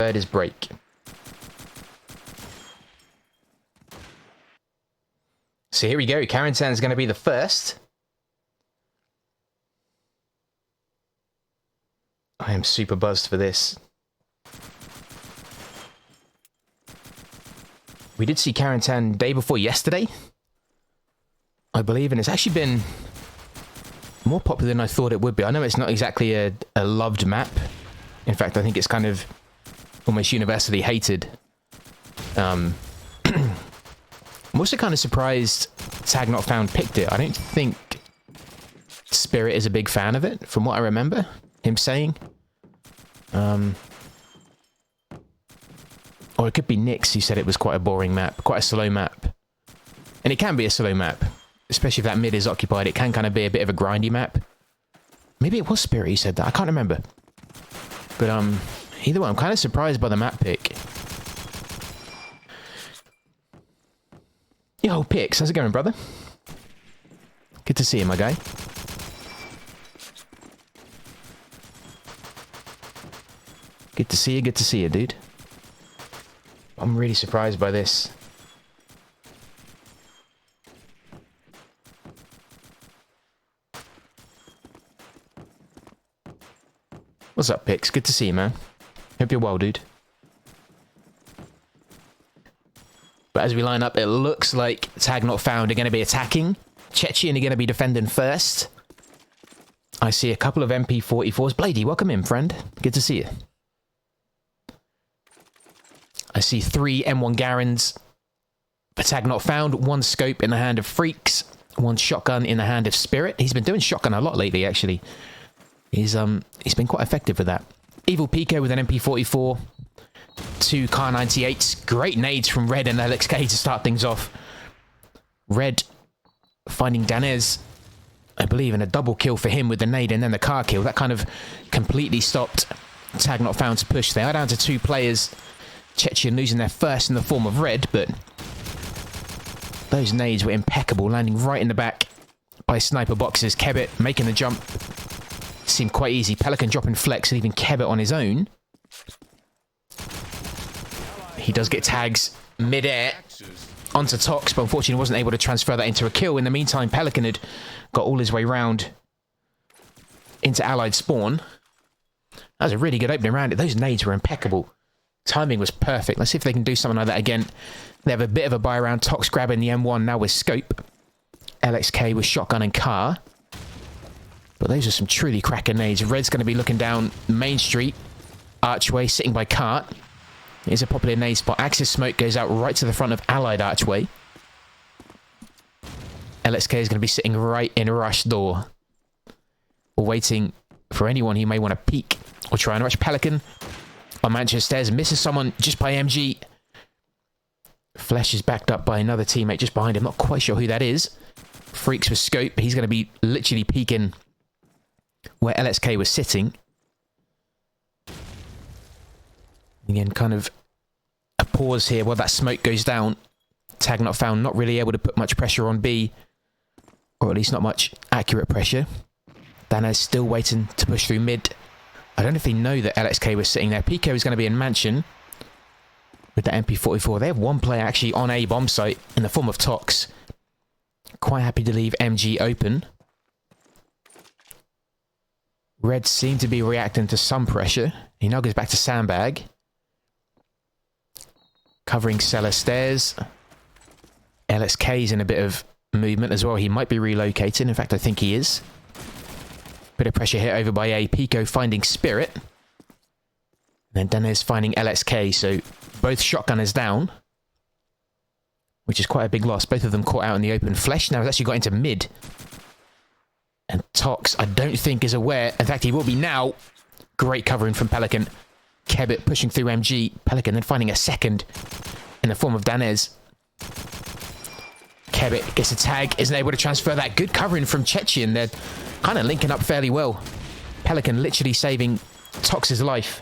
third is break. So here we go. Carentan is going to be the first. I am super buzzed for this. We did see Carentan day before yesterday, I believe, and it's actually been more popular than I thought it would be. I know it's not exactly a loved map. In fact, I think it's kind of almost universally hated. I'm also kind of surprised Tag Not Found picked it. I don't think Spirit is a big fan of it, from what I remember him saying. Or it could be Nix who said it was quite a boring map, quite a slow map. And it can be a slow map, especially if that mid is occupied. It can kind of be a bit of a grindy map. Maybe it was Spirit who said that. I can't remember. But either way, I'm kind of surprised by the map pick. Yo, Pix, how's it going, brother? Good to see you, my guy. Good to see you, dude. I'm really surprised by this. What's up, Pix? Good to see you, man. Hope you're well, dude. But as we line up, it looks like Tag Not Found are going to be attacking. CZECHIEN are going to be defending first. I see a couple of MP44s. Bladey, welcome in, friend. Good to see you. I see 3 M1 Garens for Tag Not Found. 1 scope in the hand of Freaks. 1 shotgun in the hand of Spirit. He's been doing shotgun a lot lately, actually. He's been quite effective with that. Evil Pico with an MP44. 2 Car 98s. Great nades from Red and LXK to start things off. Red finding Danez, I believe, in a double kill for him with the nade and then the car kill. That kind of completely stopped Tag Not Found to push. They are down to 2 players. CZECHIEN losing their first in the form of Red, but those nades were impeccable, landing right in the back by sniper boxes. Kebit making the jump. Seemed quite easy. Pelican dropping flex, leaving Kebit on his own. He does get tags mid-air onto Tox, but unfortunately wasn't able to transfer that into a kill. In the meantime, Pelican had got all his way round into Allied spawn. That was a really good opening round. Those nades were impeccable. Timing was perfect. Let's see if they can do something like that again. They have a bit of a buy around. Tox grabbing the M1 now with scope. LXK with shotgun and car. But those are some truly cracker nades. Red's going to be looking down Main Street. Archway sitting by cart. Here's a popular nade spot. Axis smoke goes out right to the front of Allied Archway. LXK is going to be sitting right in rush door. Or waiting for anyone who may want to peek or try and rush. Pelican on Manchester Stairs. Misses someone just by MG. Flesh is backed up by another teammate just behind him. Not quite sure who that is. Freaks with scope. He's going to be literally peeking where LXK was sitting. Again, kind of a pause here while that smoke goes down. Tag Not Found, not really able to put much pressure on B. Or at least not much accurate pressure. Danez still waiting to push through mid. I don't know if they know that LXK was sitting there. Pico is going to be in Mansion with the MP44. They have 1 player actually on a bomb site in the form of Tox. Quite happy to leave MG open. Red seemed to be reacting to some pressure. He now goes back to Sandbag. Covering cellar stairs. LXK's in a bit of movement as well. He might be relocating. In fact, I think he is. Bit of pressure here over by A. Pico finding Spirit. And then Danez finding LXK. So both shotgunners down. Which is quite a big loss. Both of them caught out in the open. Flesh now has actually got into mid. And Tox, I don't think, is aware. In fact, he will be now. Great covering from Pelican. Kebit pushing through MG. Pelican then finding a second in the form of Danez. Kebit gets a tag. Isn't able to transfer that. Good covering from CZECHIEN. They're kind of linking up fairly well. Pelican literally saving Tox's life.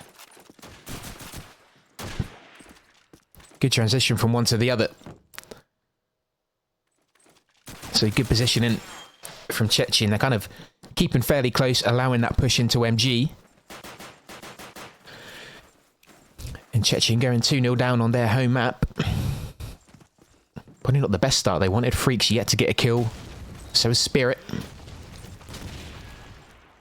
Good transition from one to the other. So good positioning from CZECHIEN. They're kind of keeping fairly close, allowing that push into MG. And CZECHIEN going 2-0 down on their home map. Probably not the best start they wanted. Freaks yet to get a kill. So is Spirit.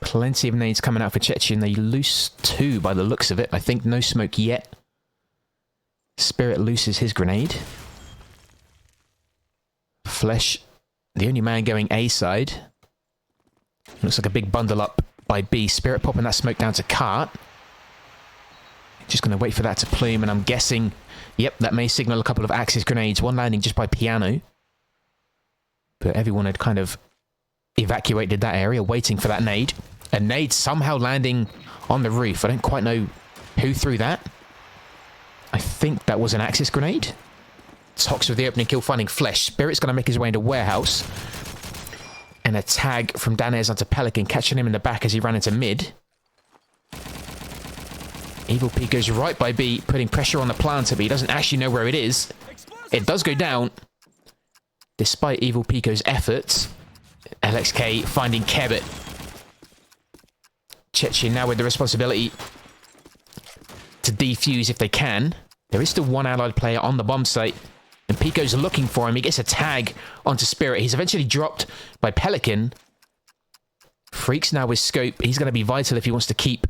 Plenty of nades coming out for CZECHIEN. They loose 2 by the looks of it. I think no smoke yet. Spirit looses his grenade. Flesh, the only man going A side. Looks like a big bundle up by B. Spirit popping that smoke down to Cart. Just going to wait for that to plume, and I'm guessing, yep, that may signal a couple of Axis grenades. One landing just by Piano. But everyone had kind of evacuated that area, waiting for that nade. A nade somehow landing on the roof. I don't quite know who threw that. I think that was an Axis grenade. Tox with the opening kill, finding Flesh. Spirit's going to make his way into Warehouse. And a tag from Danez onto Pelican, catching him in the back as he ran into mid. Evil P goes right by B, putting pressure on the planter, but he doesn't actually know where it is. It does go down. Despite Evil Pico's efforts, LXK finding Kebit. CZECHIEN now with the responsibility to defuse if they can. There is still one allied player on the bomb site, and Pico's looking for him. He gets a tag onto Spirit. He's eventually dropped by Pelican. Freaks now with Scope. He's going to be vital if he wants to keep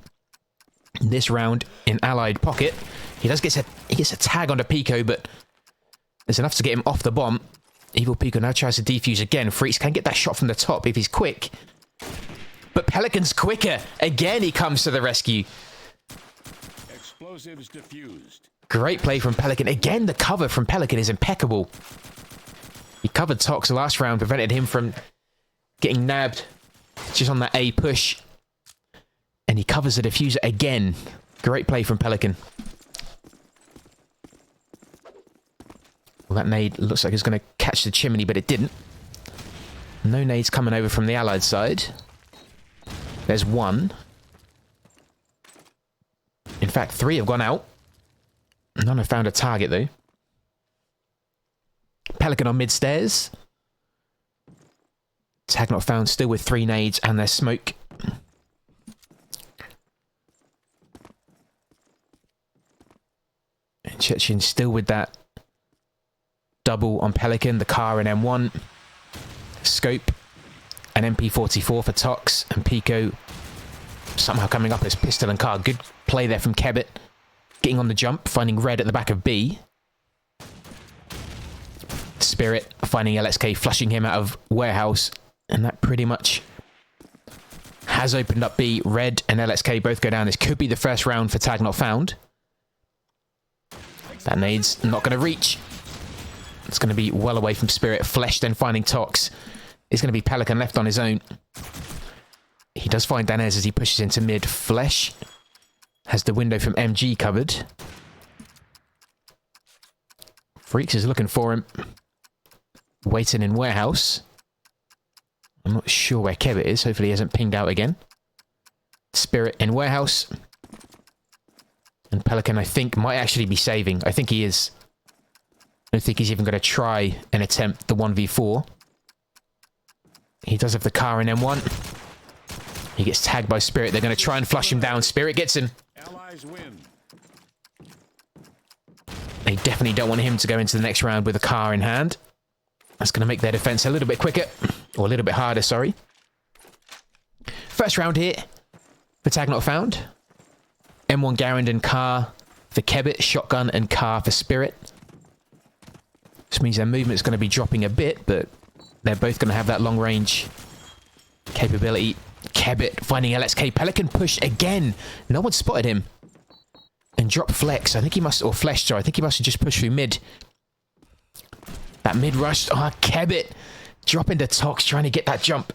this round in allied pocket. He gets a tag onto Pico, but there's enough to get him off the bomb. Evil Pico now tries to defuse again. Freaks can get that shot from the top if he's quick. But Pelican's quicker. Again, he comes to the rescue. Explosives diffused. Great play from Pelican. Again, the cover from Pelican is impeccable. He covered Tox last round, prevented him from getting nabbed just on that A push. And he covers the diffuser again. Great play from Pelican. Well, that nade looks like it's going to catch the chimney, but it didn't. No nades coming over from the allied side. There's one. In fact, 3 have gone out. None have found a target, though. Pelican on mid-stairs. Tag not found, still with 3 nades and their smoke. And CZECHIEN still with that double on Pelican, the car and M1. Scope, an MP44 for Tox, and Pico somehow coming up as pistol and car. Good play there from Kebit. Getting on the jump, finding Red at the back of B. Spirit finding LXK, flushing him out of Warehouse. And that pretty much has opened up B. Red and LXK both go down. This could be the first round for Tag Not Found. That nade's not going to reach. It's going to be well away from Spirit. Flesh then finding Tox. It's going to be Pelican left on his own. He does find Danez as he pushes into mid. Flesh has the window from MG covered. Freaks is looking for him. Waiting in Warehouse. I'm not sure where Kebit is. Hopefully he hasn't pinged out again. Spirit in Warehouse. And Pelican, I think, might actually be saving. I think he is. I don't think he's even going to try and attempt the 1v4. He does have the car in M1. He gets tagged by Spirit. They're going to try and flush him down. Spirit gets him. Allies win. They definitely don't want him to go into the next round with a car in hand. That's going to make their defense a little bit quicker. Or a little bit harder, sorry. First round here for Tag Not Found. M1 Carentan car for Kebit. Shotgun and car for Spirit. This means their movement's going to be dropping a bit, but they're both going to have that long range capability. Kebit finding LXK. Pelican push again. No one spotted him. And drop Flex. I think he must, or Flesh, sorry. I think he must have just pushed through mid. That mid rush. Ah, oh, Kebit dropping the Tox, trying to get that jump.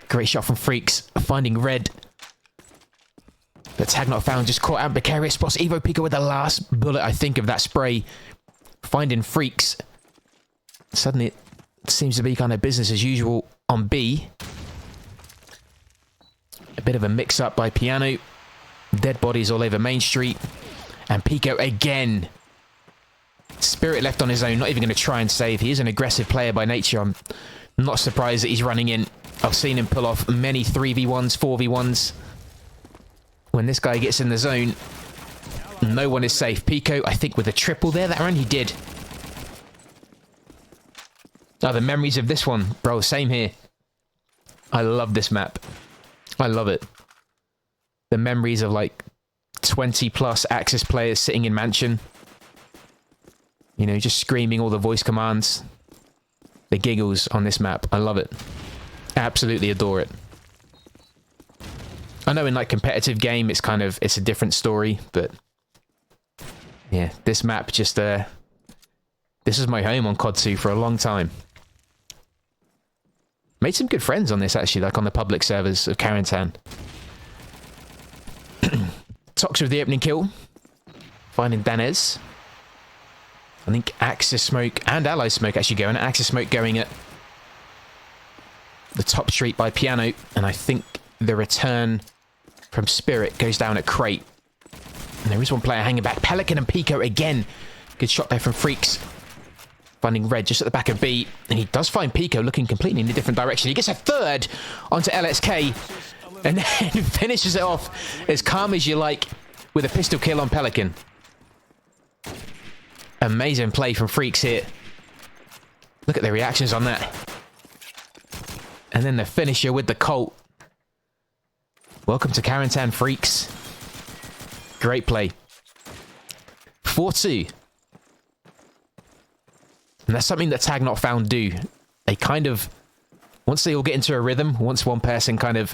Great shot from Freaks. Finding Red. The Tag Not Found just caught out precarious spots. Evo Pico with the last bullet, I think, of that spray. Finding Freaks. Suddenly it seems to be kind of business as usual on B. A bit of a mix-up by Piano. Dead bodies all over Main Street. And Pico again. Spirit left on his own, not even going to try and save. He is an aggressive player by nature. I'm not surprised that he's running in. I've seen him pull off many 3v1s, 4v1s. when this guy gets in the zone, no one is safe. Pico, I think with a triple there that round, he did. Oh, the memories of this one. Bro, same here. I love this map. I love it. The memories of like 20 plus Axis players sitting in Mansion. You know, just screaming all the voice commands. The giggles on this map. I love it. Absolutely adore it. I know in like competitive game, it's a different story, but yeah, this map just, this is my home on COD 2 for a long time. Made some good friends on this actually, like on the public servers of Carentan. Tox with the opening kill. Finding Danez. I think Axis Smoke and Ally Smoke actually going. Axis Smoke going at the top street by Piano. And I think the return from Spirit goes down at Crate. And there is one player hanging back. Pelican and Pico again. Good shot there from Freaks. Finding Red just at the back of B. And he does find Pico looking completely in a different direction. He gets a third onto LSK. And then finishes it off as calm as you like with a pistol kill on Pelican. Amazing play from Freaks here. Look at the reactions on that. And then the finisher with the Colt. Welcome to Carentan, Freaks. Great play. 4-2. And that's something that Tag Not Found do. They kind of, once they all get into a rhythm, once one person kind of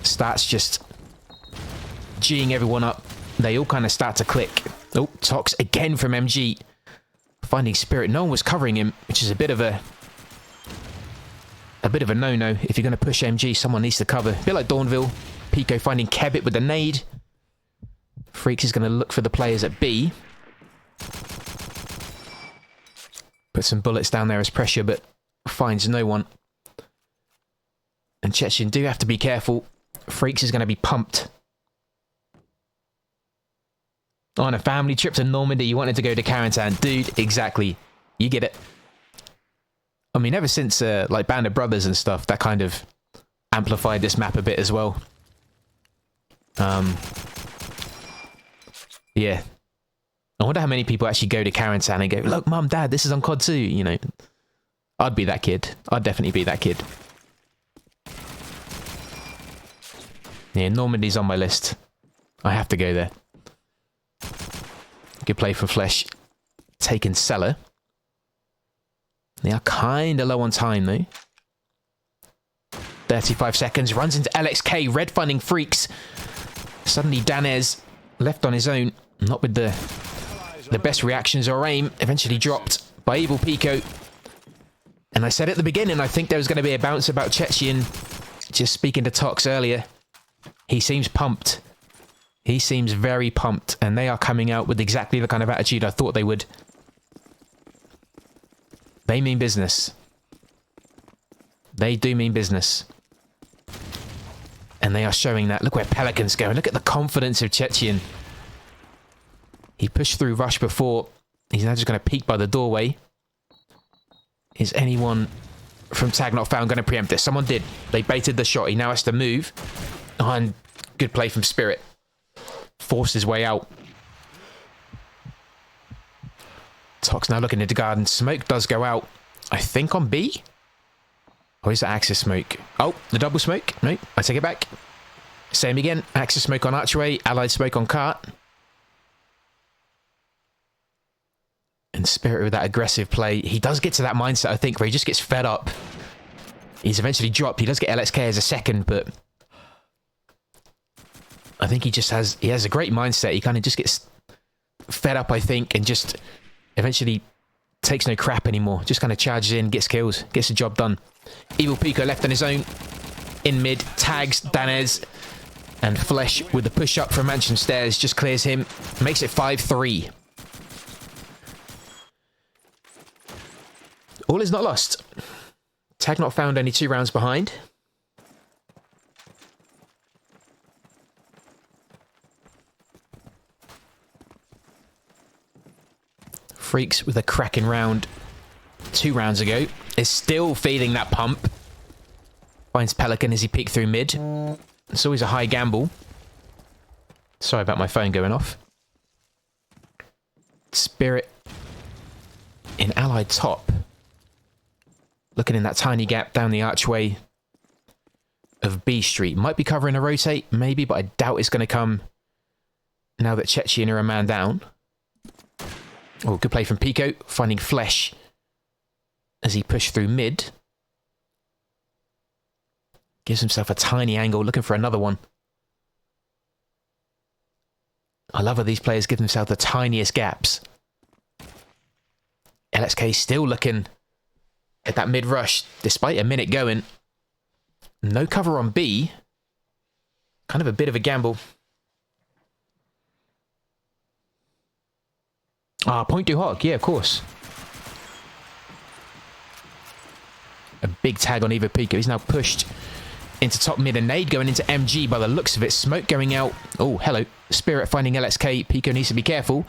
starts just G'ing everyone up, they all kind of start to click. Oh, Tox again from MG. Finding Spirit. No one was covering him, which is a bit of a no-no. If you're going to push MG, someone needs to cover. A bit like Dawnville. Pico finding Kebit with the nade. Freaks is going to look for the players at B. Put some bullets down there as pressure, but finds no one. And CZECHIEN do have to be careful. Freaks is going to be pumped. On a family trip to Normandy, you wanted to go to Carentan. Dude, exactly. You get it. I mean, ever since like Band of Brothers and stuff, that kind of amplified this map a bit as well. Yeah. I wonder how many people actually go to Carentan and go, look, Mum, Dad, this is on COD 2, you know. I'd be that kid. I'd definitely be that kid. Yeah, Normandy's on my list. I have to go there. Good play from Flesh. Taking Cellar. They are kind of low on time, though. 35 seconds. Runs into LXK. Red finding Freaks. Suddenly Danez left on his own. Not with the best reactions or aim. Eventually dropped by Evil Pico. And I said at the beginning, I think there was going to be a bounce about CZECHIEN. Just speaking to Tox earlier. He seems pumped. He seems very pumped. And they are coming out with exactly the kind of attitude I thought they would. They mean business. They do mean business. And they are showing that. Look where Pelican's going. Look at the confidence of CZECHIEN. He pushed through Rush before. He's now just going to peek by the doorway. Is anyone from Tag Not Found going to preempt this? Someone did. They baited the shot. He now has to move. Oh, and good play from Spirit. Forced his way out. Tox now looking into garden. Smoke does go out. I think on B? Or is that Axis Smoke? Oh, the double smoke. No, I take it back. Same again. Axis Smoke on Archway. Allied Smoke on Cart. And Spirit with that aggressive play. He does get to that mindset, I think, where he just gets fed up. He's eventually dropped. He does get LXK as a second, but I think he has a great mindset. He kind of just gets fed up, I think, and just eventually takes no crap anymore. Just kind of charges in, gets kills, gets the job done. Evil Pico left on his own. In mid, tags Danez. And Flesh with the push up from Mansion Stairs just clears him. Makes it 5-3. All is not lost. Tag Not Found only 2 rounds behind. Freaks with a cracking round 2 rounds ago is still feeling that pump. Finds Pelican as he peeked through mid. It's always a high gamble. Sorry about my phone going off. Spirit in allied top. Looking in that tiny gap down the archway of B Street. Might be covering a rotate, maybe, but I doubt it's going to come now that CZECHIEN are a man down. Oh, good play from Pico, finding Flesh as he pushed through mid. Gives himself a tiny angle, looking for another one. I love how these players give themselves the tiniest gaps. LXK still looking at that mid-rush, despite a minute going. No cover on B. Kind of a bit of a gamble. Ah, point du Hoc, yeah, of course. A big tag on Evo Pico. He's now pushed into top mid and nade going into MG by the looks of it. Smoke going out. Oh, hello. Spirit finding LXK. Pico needs to be careful.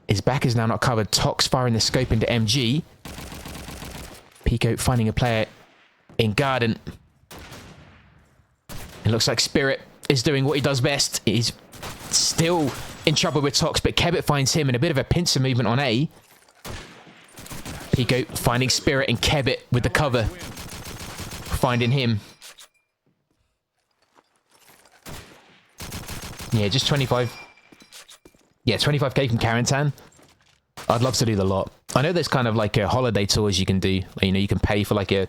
His back is now not covered. Tox firing the scope into MG. Pico finding a player in garden. It looks like Spirit is doing what he does best. He's still in trouble with Tox, but Kebit finds him in a bit of a pincer movement on A. Pico finding Spirit and Kebit with the cover. Finding him. Yeah, just 25. Yeah, 25k from Carentan. I'd love to do the lot. I know there's kind of like a holiday tours you can do. You know, you can pay for like a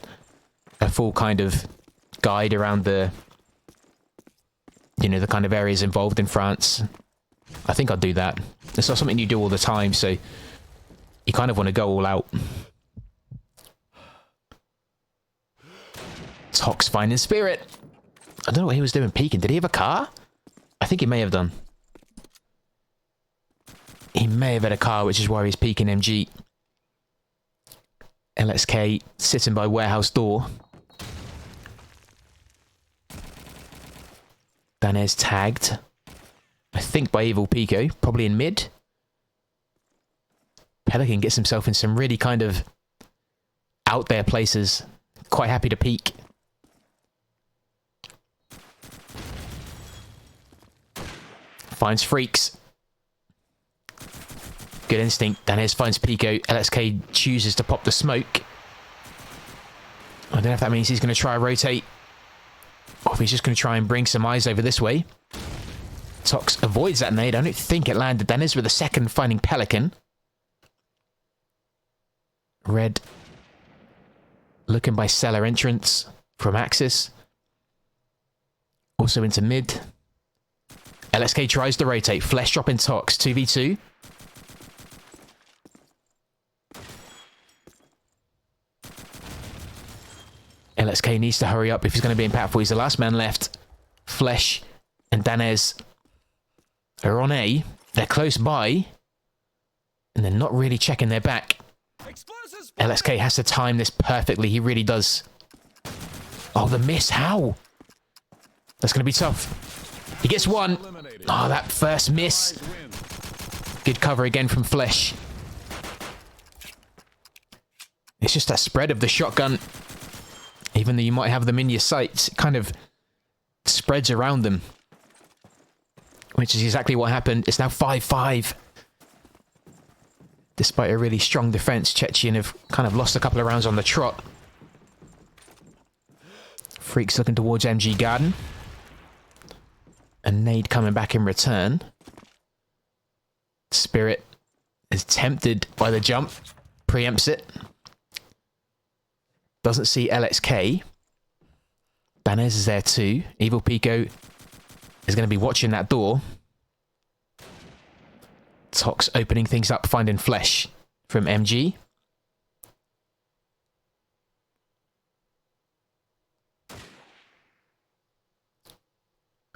full kind of guide around the, you know, the kind of areas involved in France. I think I'll do that. It's not something you do all the time, so you kind of want to go all out. Tox finding Spirit. I don't know what he was doing peeking. Did he have a car? I think he may have done. He may have had a car, which is why he's peeking MG. LXK sitting by warehouse door. Danez tagged. I think by Evil Pico, probably in mid. Pelican gets himself in some really kind of out there places. Quite happy to peek. Finds Freaks. Good instinct. Danez finds Pico. LXK chooses to pop the smoke. I don't know if that means he's going to try a rotate, or if he's just going to try and bring some eyes over this way. Tox avoids that nade. I don't think it landed. Danez with a second, finding Pelican. Red looking by cellar entrance from Axis. Also into mid. LXK tries to rotate. Flesh dropping Tox. 2v2. LXK needs to hurry up if he's going to be impactful. He's the last man left. Flesh and Danez are on A. They're close by. And they're not really checking their back. LXK has to time this perfectly. He really does. Oh, the miss. How? That's going to be tough. He gets one. Oh, that first miss. Good cover again from Flesh. It's just that spread of the shotgun. Even though you might have them in your sights, it kind of spreads around them. Which is exactly what happened. It's now 5-5. Despite a really strong defense, CZECHIEN have kind of lost a couple of rounds on the trot. Freaks looking towards MG Garden. And nade coming back in return. Spirit is tempted by the jump. Preempts it. Doesn't see LXK. Danez is there too. Evil Pico is going to be watching that door. Tox opening things up, finding Flesh from MG.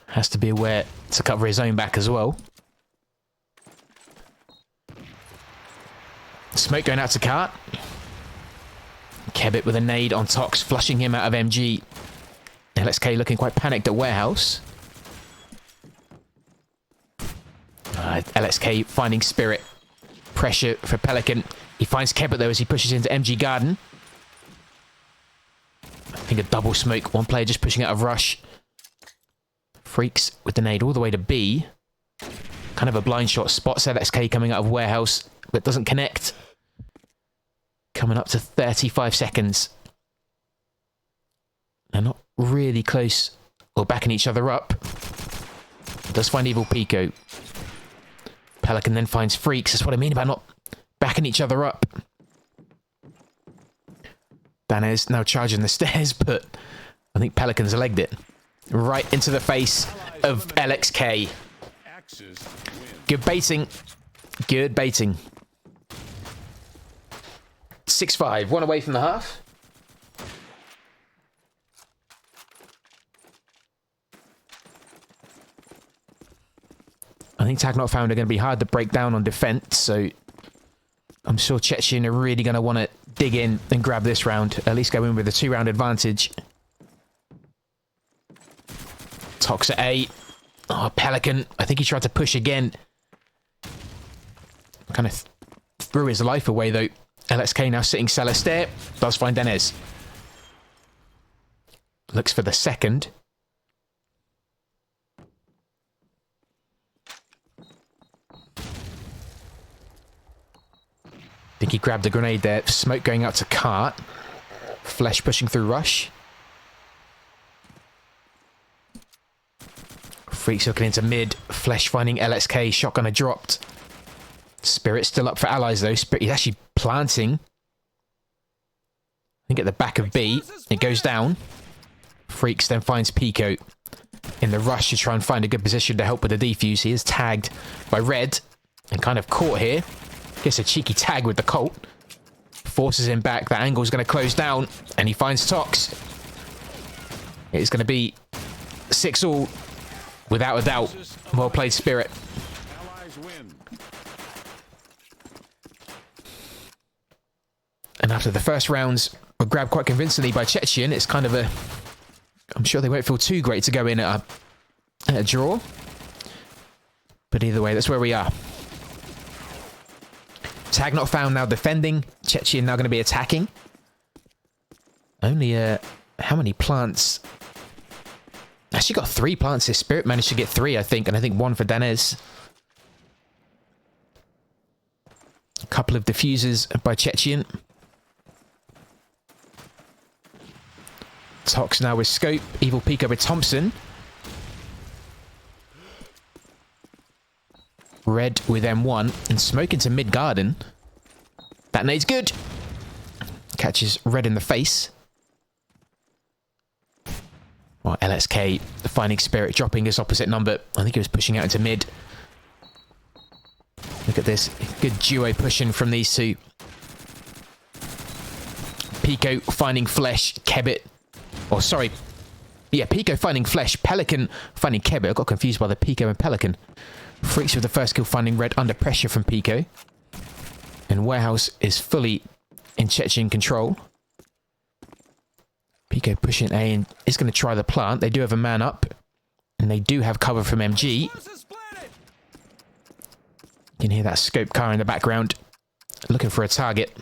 Has to be aware to cover his own back as well. Smoke going out to Cart. Kebit with a nade on Tox, flushing him out of MG. LXK looking quite panicked at warehouse. LXK finding Spirit. Pressure for Pelican. He finds Kebit though as he pushes into MG Garden. I think a double smoke. One player just pushing out of rush. Freaks with the nade all the way to B. Kind of a blind shot. Spots LXK coming out of warehouse, but doesn't connect. Coming up to 35 seconds. They're not really close or backing each other up. Does find Evil Pico. Pelican then finds Freaks. That's what I mean about not backing each other up. Danez now charging the stairs, but I think Pelican's legged it. Right into the face of LXK. Good baiting. Good baiting. 6-5. One away from the half. I think Tag Not Found are going to be hard to break down on defense, so I'm sure CZECHIEN are really going to want to dig in and grab this round. At least go in with a 2-round advantage. Tox at A. Oh, Pelican. I think he tried to push again. Kind of threw his life away, though. LXK now sitting cellar stair. Does find Danez. Looks for the second. Think he grabbed a grenade there. Smoke going out to Cart. Flesh pushing through Rush. Freaks looking into mid. Flesh finding LXK. Shotgunner dropped. Spirit still up for allies though. Spirit, he's actually planting. I think at the back of B. It goes down. Freaks then finds Pico. In the rush to try and find a good position to help with the defuse. He is tagged by Red. And kind of caught here. Gets a cheeky tag with the Colt. Forces him back. That angle's going to close down. And he finds Tox. It's going to be 6-all. Without a doubt. Well played, Spirit. And after the first rounds were grabbed quite convincingly by CZECHIEN, it's kind of a... I'm sure they won't feel too great to go in at a draw. But either way, that's where we are. Tag Not Found now defending. CZECHIEN now going to be attacking. Only, how many plants? Actually got 3 plants. His Spirit managed to get 3, I think. And I think 1 for Danez. A couple of diffusers by CZECHIEN. Tox now with Scope. Evil Pico with Thompson. Red with M1. And Smoke into mid garden. That nade's good. Catches Red in the face. Well, LXK finding Spirit, dropping his opposite number. I think he was pushing out into mid. Look at this. Good duo pushing from these two. Pico finding Flesh. Kebbit. Oh, sorry. Yeah, Pico finding Flesh. Pelican finding Kebbit. I got confused by the Pico and Pelican. Freaks with the first kill finding Red under pressure from Pico. And Warehouse is fully in CZECHIEN control. Pico pushing A and is going to try the plant. They do have a man up. And they do have cover from MG. You can hear that scope car in the background. Looking for a target.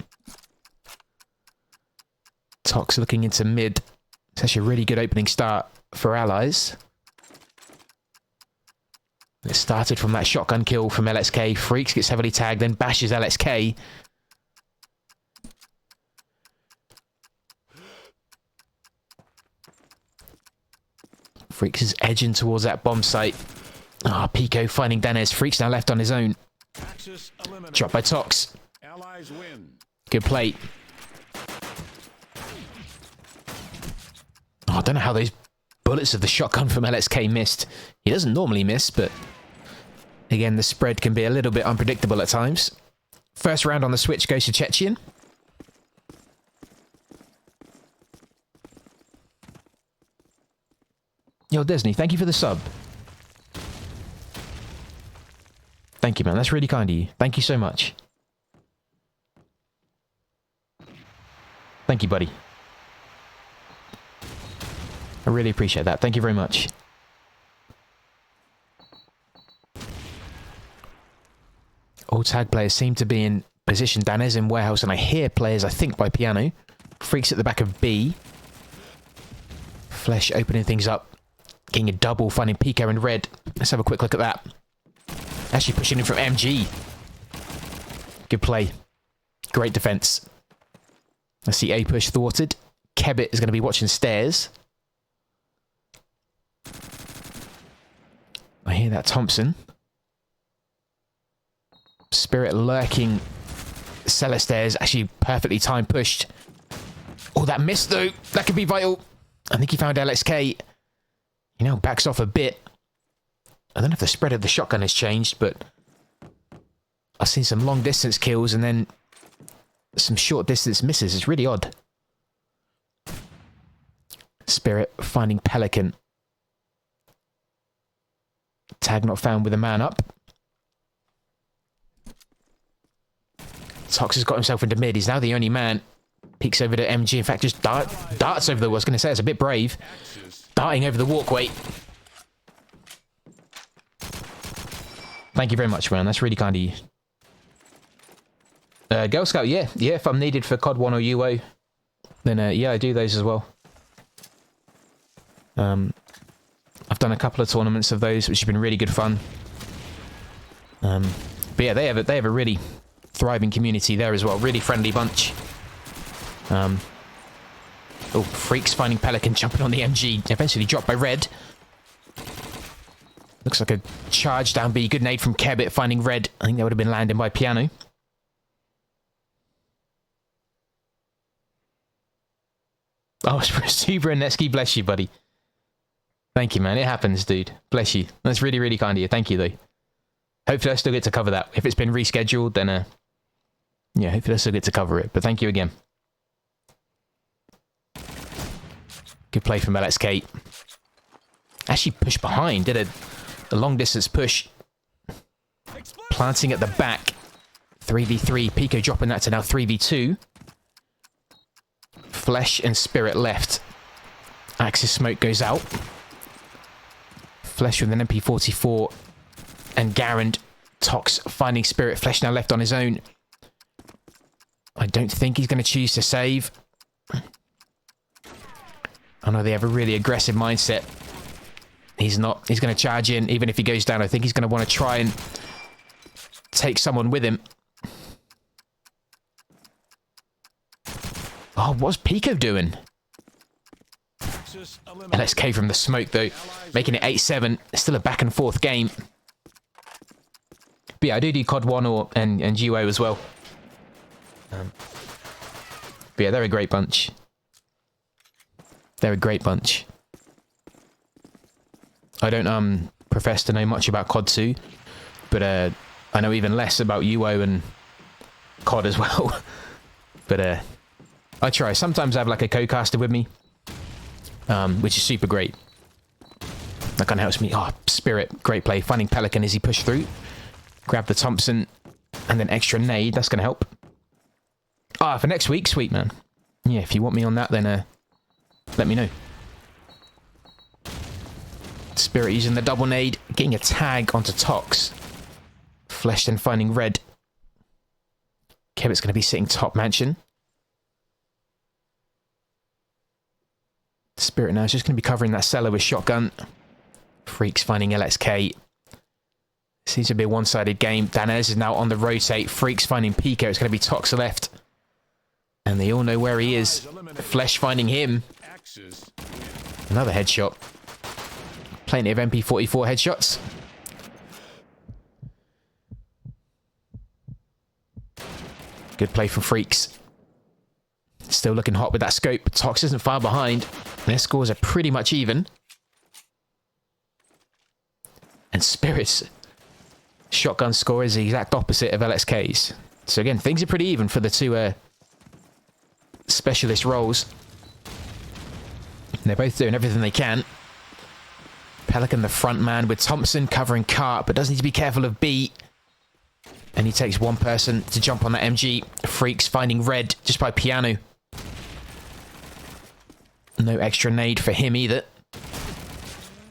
Tox looking into mid. It's actually a really good opening start for allies. It started from that shotgun kill from LXK. Freaks gets heavily tagged, then bashes LXK. Freaks is edging towards that bomb site. Ah, Pico finding Danez. Freaks now left on his own. Dropped by Tox. Good play. Oh, I don't know how those bullets of the shotgun from LXK missed. He doesn't normally miss, but again, the spread can be a little bit unpredictable at times. First round on the switch goes to CZECHIEN. Yo, Disney, thank you for the sub. Thank you, man. That's really kind of you. Thank you so much. Thank you, buddy. I really appreciate that. Thank you very much. All tag players seem to be in position. Danez in Warehouse, and I hear players, I think, by Piano. Freaks at the back of B. Flesh opening things up. Getting a double, finding Pico and Red. Let's have a quick look at that. Actually pushing in from MG. Good play. Great defense. I see A push thwarted. Kebbit is going to be watching stairs. I hear that Thompson. Spirit lurking. Cellar stairs. Actually perfectly timed pushed. Oh, that missed though. That could be vital. I think he found LXK. He now backs off a bit. I don't know if the spread of the shotgun has changed, but I've seen some long distance kills and then some short distance misses. It's really odd. Spirit finding Pelican. Tag not found with a man up. Tox has got himself into mid. He's now the only man. Peeks over to MG. In fact, just darts over the... I was going to say, it's a bit brave. Darting over the walkway. Thank you very much, man. That's really kind of you. Girl Scout, yeah. Yeah, if I'm needed for COD 1 or UO, then yeah, I do those as well. I've done a couple of tournaments of those, which have been really good fun. But yeah, they have a really thriving community there as well. Really friendly bunch. Oh, Freaks finding Pelican, jumping on the MG. Eventually dropped by Red. Looks like a charge down B. Good nade from Kebbit finding Red. I think that would have been landing by Piano. Oh, Super and Netsky, bless you, buddy. Thank you, man. It happens, dude. Bless you. That's really, really kind of you. Thank you, though. Hopefully I still get to cover that. If it's been rescheduled, then, yeah, hopefully I still get to cover it. But thank you again. Good play from LXK. Actually pushed behind. Did a long-distance push. Planting at the back. 3v3. Pico dropping that to now 3v2. Flesh and Spirit left. Axis smoke goes out. Flesh with an MP44 and Garand. Tox finding Spirit. Flesh now left on his own. I don't think he's going to choose to save. I know they have a really aggressive mindset. He's not. He's going to charge in. Even if he goes down, I think he's going to want to try and take someone with him. Oh, what's Pico doing? LXK from the smoke, though. Making it 8-7. Still a back and forth game. But yeah, I do COD 1 and UO as well. But yeah, they're a great bunch. They're a great bunch. I don't profess to know much about COD 2. But I know even less about UO and COD as well. But I try. Sometimes I have like a co-caster with me. Which is super great. That kind of helps me. Oh, Spirit, great play. Finding Pelican as he pushed through. Grab the Thompson. And then extra nade. That's going to help. Ah, for next week? Sweet, man. Yeah, if you want me on that, then let me know. Spirit using the double nade. Getting a tag onto Tox. Flesh then finding Red. Kebbit's going to be sitting top mansion. Spirit now is just going to be covering that cellar with shotgun. Freaks finding LXK. Seems to be a one-sided game. Danez is now on the rotate. Freaks finding Pico. It's going to be Tox left. And they all know where he is. Flesh finding him. Another headshot. Plenty of MP44 headshots. Good play from Freaks. Still looking hot with that scope. Tox isn't far behind. Their scores are pretty much even. And Spirit's shotgun score is the exact opposite of LXK's. So again, things are pretty even for the two specialist roles. And they're both doing everything they can. Pelican the front man with Thompson covering Cart, but does need to be careful of B. And he takes one person to jump on that MG. Freaks finding Red just by Piano. No extra nade for him either.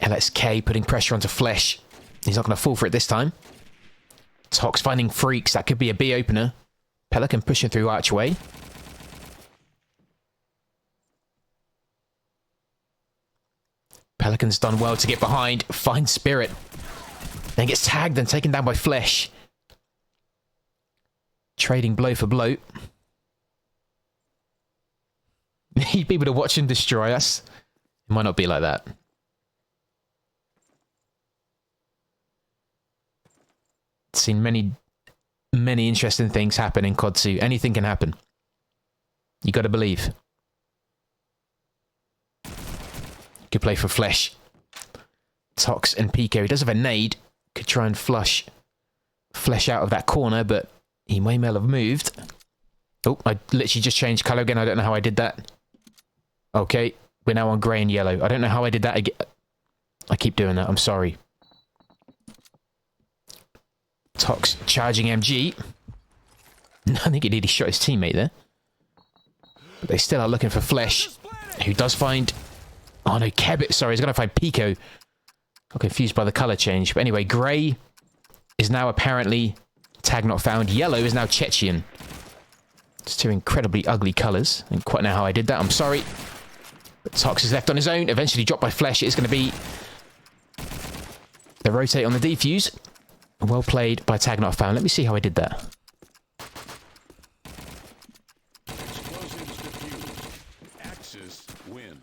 LXK putting pressure onto Flesh. He's not going to fall for it this time. Tox finding Freaks. That could be a B opener. Pelican pushing through archway. Pelican's done well to get behind. Find Spirit. Then gets tagged and taken down by Flesh. Trading blow for blow. Need people to watch him destroy us. It might not be like that. Seen many interesting things happen in COD 2. Anything can happen. You got to believe. Good play for Flesh. Tox and Pico. He does have a nade. Could try and flesh out of that corner, but he may well have moved. Oh, I literally just changed colour again. I don't know how I did that. Okay, we're now on grey and yellow. I don't know how I did that again. I keep doing that. I'm sorry. Tox charging MG. I think he nearly shot his teammate there. But they still are looking for Flesh, who does find... Oh no, Kebit, sorry, he's going to find Pico. I'm confused by the colour change. But anyway, grey is now apparently tag not found. Yellow is now CZECHIEN. It's two incredibly ugly colours. I didn't quite know how I did that. I'm sorry. But Tox is left on his own. Eventually dropped by Flesh. It's going to be the rotate on the defuse. Well played by tag not found. Let me see how I did that. Explosives defused. Axis win.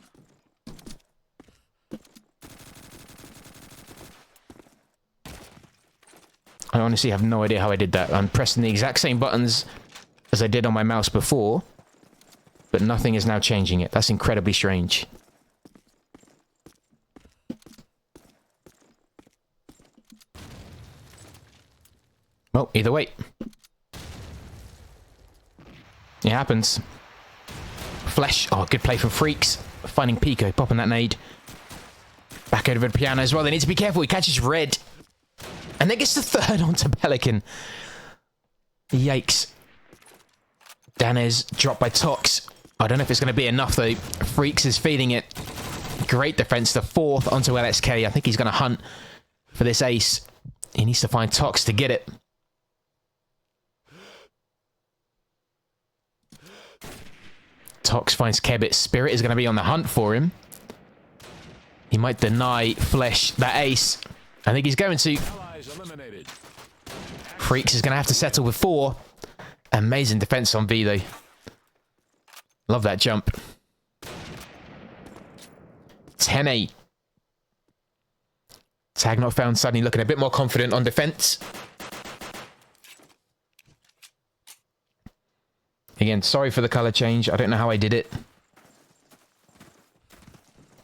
I honestly have no idea how I did that. I'm pressing the exact same buttons as I did on my mouse before, but nothing is now changing it. That's incredibly strange. Well, either way. It happens. Flesh. Oh, good play from Freaks. Finding Pico, popping that nade. Back over to Piano as well. They need to be careful. He catches red. And then gets the third onto Pelican. Yikes. Danez dropped by Tox. I don't know if it's going to be enough though. Freaks is feeding it. Great defense. The fourth onto LSK. I think he's going to hunt for this ace. He needs to find Tox to get it. Tox finds Kebit. Spirit is going to be on the hunt for him. He might deny Flesh that ace. I think he's going to. Eliminated. Freaks is going to have to settle with 4. Amazing defense on V, though. Love that jump. 10-8. Tag not found, suddenly looking a bit more confident on defense. Again, sorry for the color change. I don't know how I did it.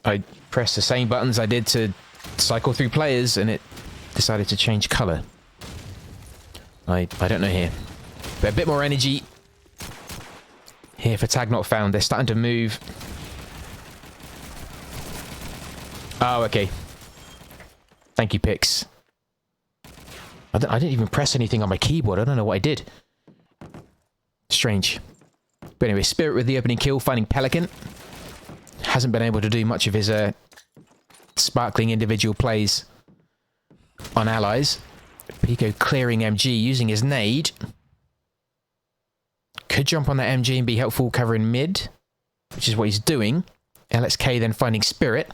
I pressed the same buttons I did to cycle through players, and it decided to change color. I don't know here. But a bit more energy here for tag not found. They're starting to move. Oh, okay. Thank you, Pix. I didn't even press anything on my keyboard. I don't know what I did. Strange. But anyway, Spirit with the opening kill, finding Pelican. Hasn't been able to do much of his sparkling individual plays on allies. Pico clearing MG, using his nade. Could jump on that MG and be helpful covering mid, which is what he's doing. LSK then finding Spirit.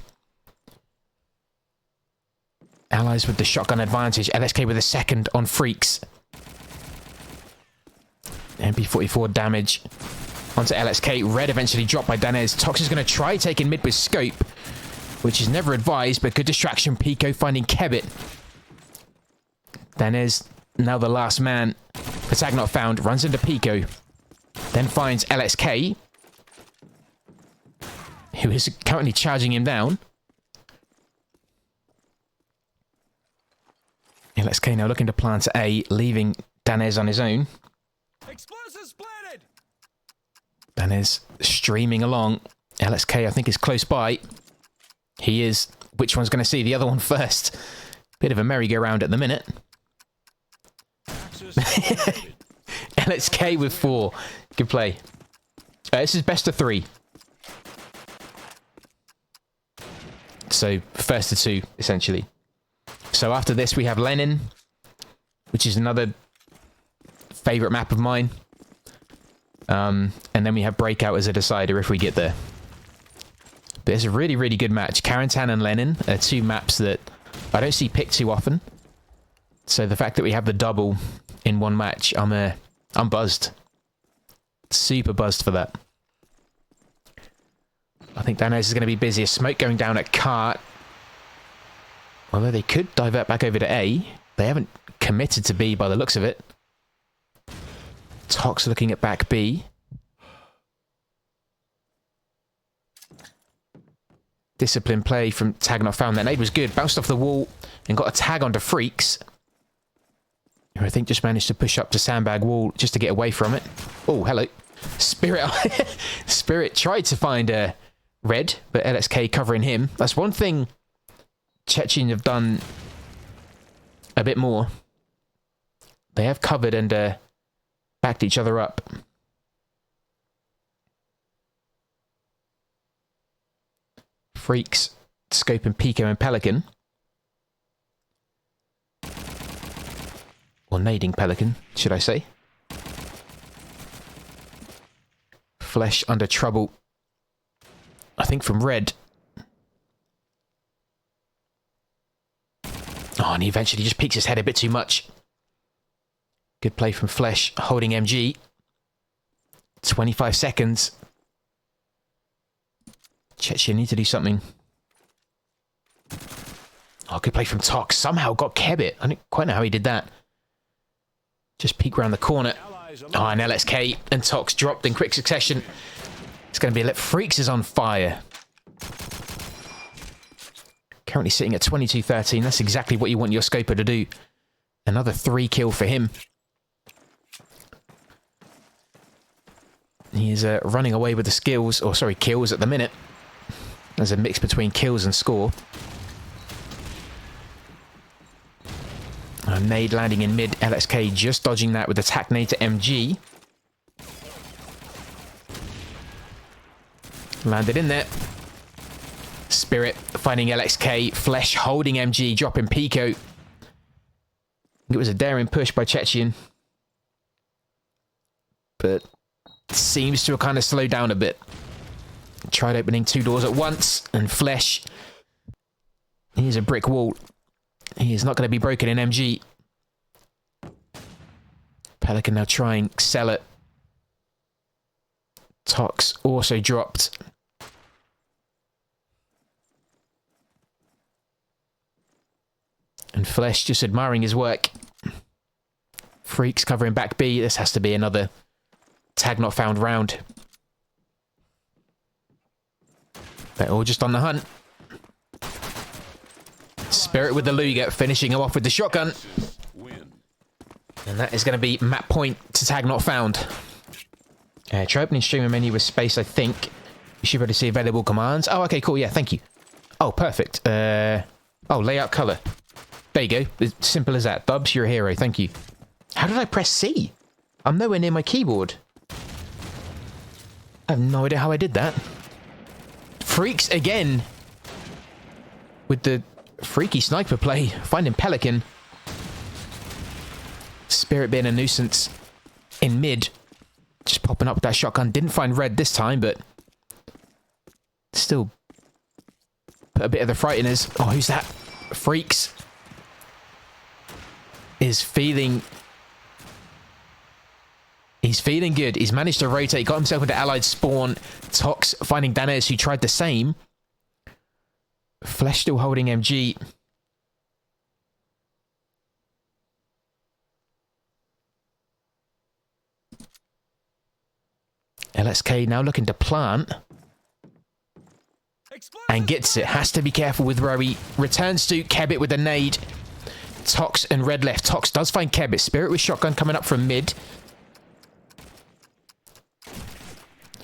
Allies with the shotgun advantage. LSK with a second on Freaks. MP44 damage onto LSK. Red eventually dropped by Danez. Tox is going to try taking mid with scope, which is never advised, but good distraction. Pico finding Kebit. Danez, now the last man. For tag not found, runs into Pico. Then finds LSK, who is currently charging him down. LSK now looking to plant A, leaving Danez on his own. Explosives planted. Danez streaming along. LSK, I think, is close by. He is. Which one's going to see the other one first? Bit of a merry-go-round at the minute. LSK with 4. Good play. This is best of 3. So, first to 2, essentially. So after this, we have Lenin, which is another favourite map of mine. And then we have Breakout as a decider if we get there. But it's a really, really good match. Carentan and Lenin are 2 maps that I don't see picked too often. So the fact that we have the double in one match, I'm buzzed. Super buzzed for that. I think Danez is going to be busy. A smoke going down at Cart. Although they could divert back over to A. They haven't committed to B by the looks of it. Tox looking at back B. Disciplined play from Tag Not Found. That nade was good. Bounced off the wall and got a tag onto Freaks, who I think just managed to push up to sandbag wall just to get away from it. Oh, hello. Spirit. Spirit tried to find a red, but LXK covering him. That's one thing CZECHIEN have done a bit more. They have covered and backed each other up. Freaks, Scope and Pico and Pelican. Or nading Pelican, should I say. Flesh under trouble. I think from Red. Oh, and he eventually just peeks his head a bit too much. Good play from Flesh, holding MG. 25 seconds. CZECHIEN need to do something. Oh, good play from Tox. Somehow got Kebit. I don't quite know how he did that. Just peek around the corner. Oh, and LXK and Tox dropped in quick succession. It's going to be a lit. Freaks is on fire. Currently sitting at 22-13. That's exactly what you want your Scoper to do. Another 3 kill for him. He is running away with the skills, or sorry, kills at the minute. There's a mix between kills and score. Nade landing in mid. LXK just dodging that with attack nade to MG. Landed in there. Spirit finding LXK. Flesh holding MG, dropping Pico. It was a daring push by CZECHIEN. But seems to have kind of slowed down a bit. Tried opening 2 doors at once, and Flesh. Here's a brick wall. He is not going to be broken in MG. Pelican now trying sell it. Tox also dropped. And Flesh just admiring his work. Freaks covering back B. This has to be another Tag Not Found round. They're all just on the hunt. Spirit with the Luger, finishing him off with the shotgun. And that is going to be map point to Tag Not Found. Try opening streamer menu with space, I think. You should be able to see available commands. Oh, okay, cool. Yeah, thank you. Oh, perfect. Oh, layout color. There you go. As simple as that. Dubs, you're a hero. Thank you. How did I press C? I'm nowhere near my keyboard. I have no idea how I did that. Freaks again. With the freaky sniper play. Finding Pelican. Spirit being a nuisance in mid. Just popping up with that shotgun. Didn't find Red this time, but still put a bit of the fright in his... Oh, who's that? Freaks is feeling... He's feeling good. He's managed to rotate. Got himself into allied spawn. Tox finding Danez, who tried the same. Flesh still holding MG. LXK now looking to plant. And gets it. Has to be careful with where he returns to. Kebit with a nade. Tox and Red left. Tox does find Kebit. Spirit with shotgun coming up from mid.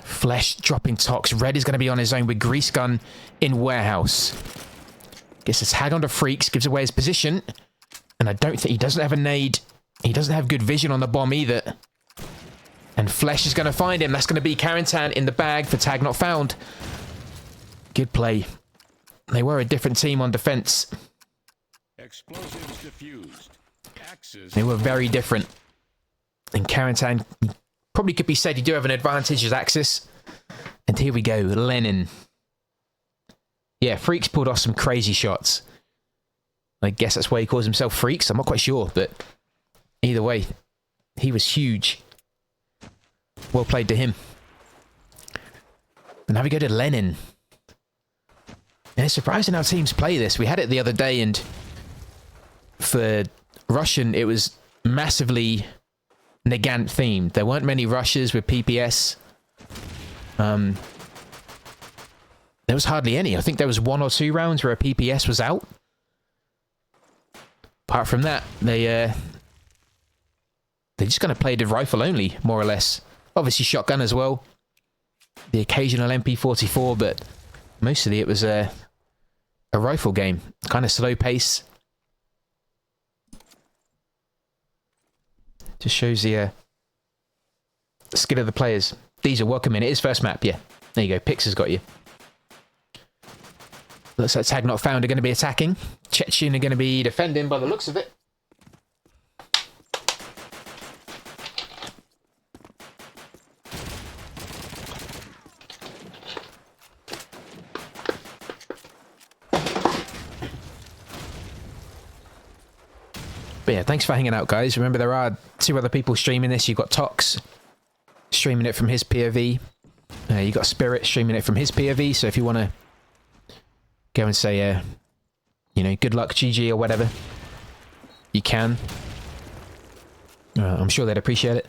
Flesh dropping Tox. Red is going to be on his own with Grease Gun in warehouse. Gets a tag onto Freaks. Gives away his position. And I don't think... He doesn't have a nade. He doesn't have good vision on the bomb either. And Flesh is going to find him. That's going to be Carentan in the bag for Tag Not Found. Good play. They were a different team on defense. Explosives diffused. Axis. They were very different. And Carentan probably could be said you do have an advantage as Axis. And here we go, Lenin. Yeah, Freaks pulled off some crazy shots. I guess that's why he calls himself Freaks. I'm not quite sure, but either way, he was huge. Well played to him. And now we go to Lenin. And it's surprising how teams play this. We had it the other day, and for Russian, it was massively Nagant themed. There weren't many rushes with PPS. There was hardly any. I think there was 1 or 2 rounds where a PPS was out. Apart from that, they just kind of played the rifle only, more or less. Obviously shotgun as well. The occasional MP44, but mostly it was a rifle game. Kind of slow pace. Just shows the skill of the players. These are welcome in. It is first map, yeah. There you go. Pix has got you. Looks like Tag Not Found are going to be attacking. CZECHIEN are going to be defending by the looks of it. But yeah, thanks for hanging out, guys. Remember, there are 2 other people streaming this. You've got Tox streaming it from his POV. You've got Spirit streaming it from his POV. So if you want to go and say, you know, good luck, GG, or whatever, you can. I'm sure they'd appreciate it.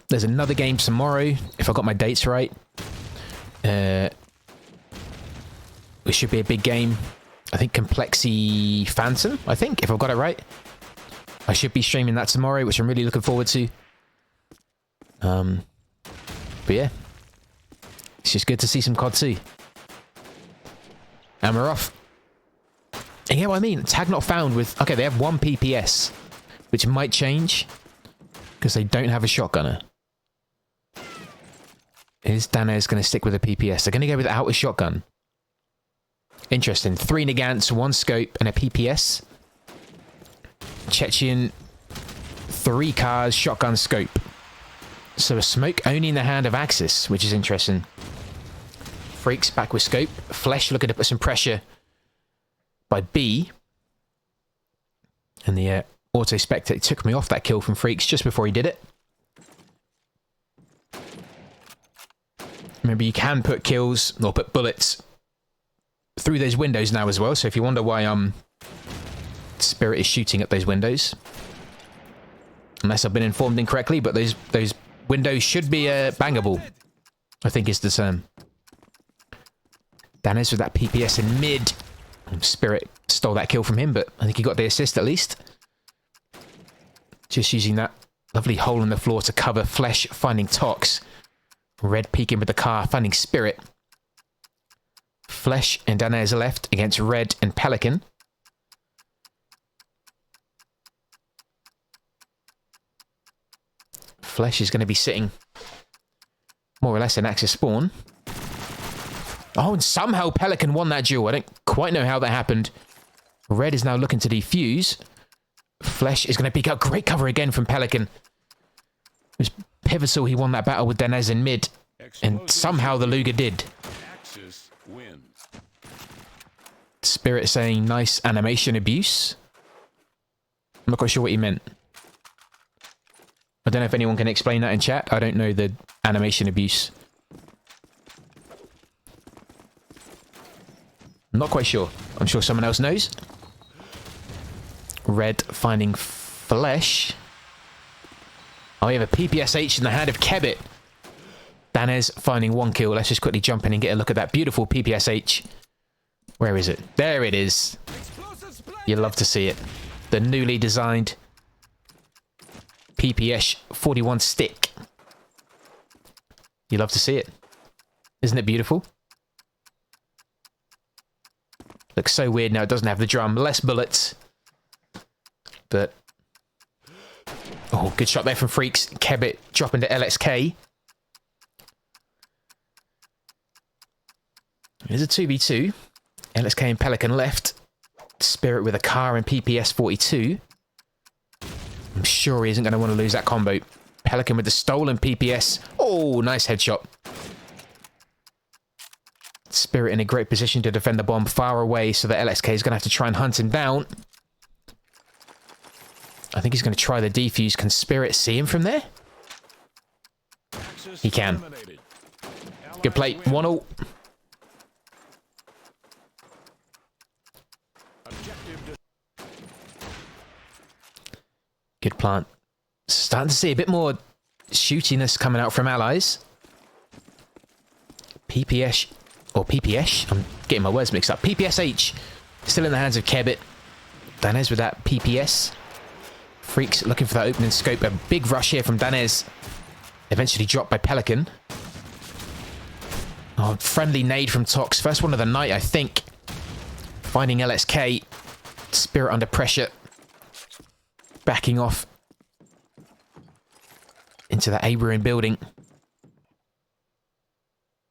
There's another game tomorrow, if I got my dates right. It should be a big game. I think Complexy Phantom, I think, if I've got it right. I should be streaming that tomorrow, which I'm really looking forward to. But yeah. It's just good to see some COD 2. And we're off. And you know what I mean? Tag Not Found with... Okay, they have 1 PPS, which might change, because they don't have a shotgunner. Is Danez going to stick with a PPS? They're going to go without a shotgun. Interesting. 3 Nagants, 1 scope, and a PPS. CZECHIEN, 3 cars, shotgun, scope. So a smoke only in the hand of Axis, which is interesting. Freaks back with scope. Flesh looking to put some pressure by B. And the auto spectate took me off that kill from Freaks just before he did it. Remember, you can put kills, or put bullets through those windows now as well. So if you wonder why Spirit is shooting at those windows, unless I've been informed incorrectly, but those windows should be bangable, I think is the term. Danez with that PPS in mid. Spirit stole that kill from him, but I think he got the assist at least. Just using that lovely hole in the floor to cover Flesh, finding Tox. Red peeking with the car, finding Spirit. Flesh and Danez left against Red and Pelican. Flesh is going to be sitting more or less in Axis spawn. Oh, and somehow Pelican won that duel. I don't quite know how that happened. Red is now looking to defuse. Flesh is going to pick up great cover again from Pelican. It was pivotal he won that battle with Danez in mid. And somehow the Luger did. Spirit saying nice animation abuse. I'm not quite sure what he meant. I don't know if anyone can explain that in chat. I don't know the animation abuse. I'm not quite sure. I'm sure someone else knows. Red finding Flesh. Oh, we have a PPSH in the hand of Kebit. Danez finding 1 kill. Let's just quickly jump in and get a look at that beautiful PPSH. Where is it? There it is. You love to see it. The newly designed PPS 41 stick. You love to see it. Isn't it beautiful? Looks so weird now. It doesn't have the drum. Less bullets. But... oh, good shot there from Freaks. Kebit dropping to LXK. Here's a 2v2. LXK and Pelican left. Spirit with a car and PPS 42. I'm sure he isn't going to want to lose that combo. Pelican with the stolen PPS. Oh, nice headshot. Spirit in a great position to defend the bomb far away, so that LXK is going to have to try and hunt him down. I think he's going to try the defuse. Can Spirit see him from there? He can. Good play. 1-all. Good plant. Starting to see a bit more shootiness coming out from allies. PPS, or PPS, I'm getting my words mixed up. PPSH, still in the hands of Kebit. Danez with that PPS. Freaks looking for that opening scope. A big rush here from Danez. Eventually dropped by Pelican. Oh, friendly nade from Tox. First one of the night, I think. Finding LSK. Spirit under pressure. Backing off into the A-Ruin building.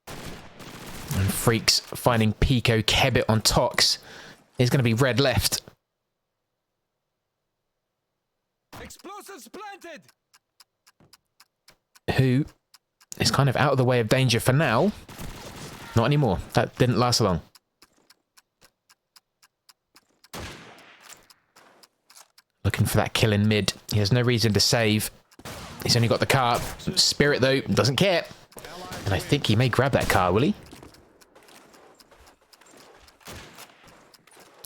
And Freaks finding Pico Kebit on Tox. There's going to be red left. Explosives planted. Who is kind of out of the way of danger for now. Not anymore. That didn't last long. Looking for that kill in mid. He has no reason to save. He's only got the car. Spirit, though, doesn't care. And I think he may grab that car, will he?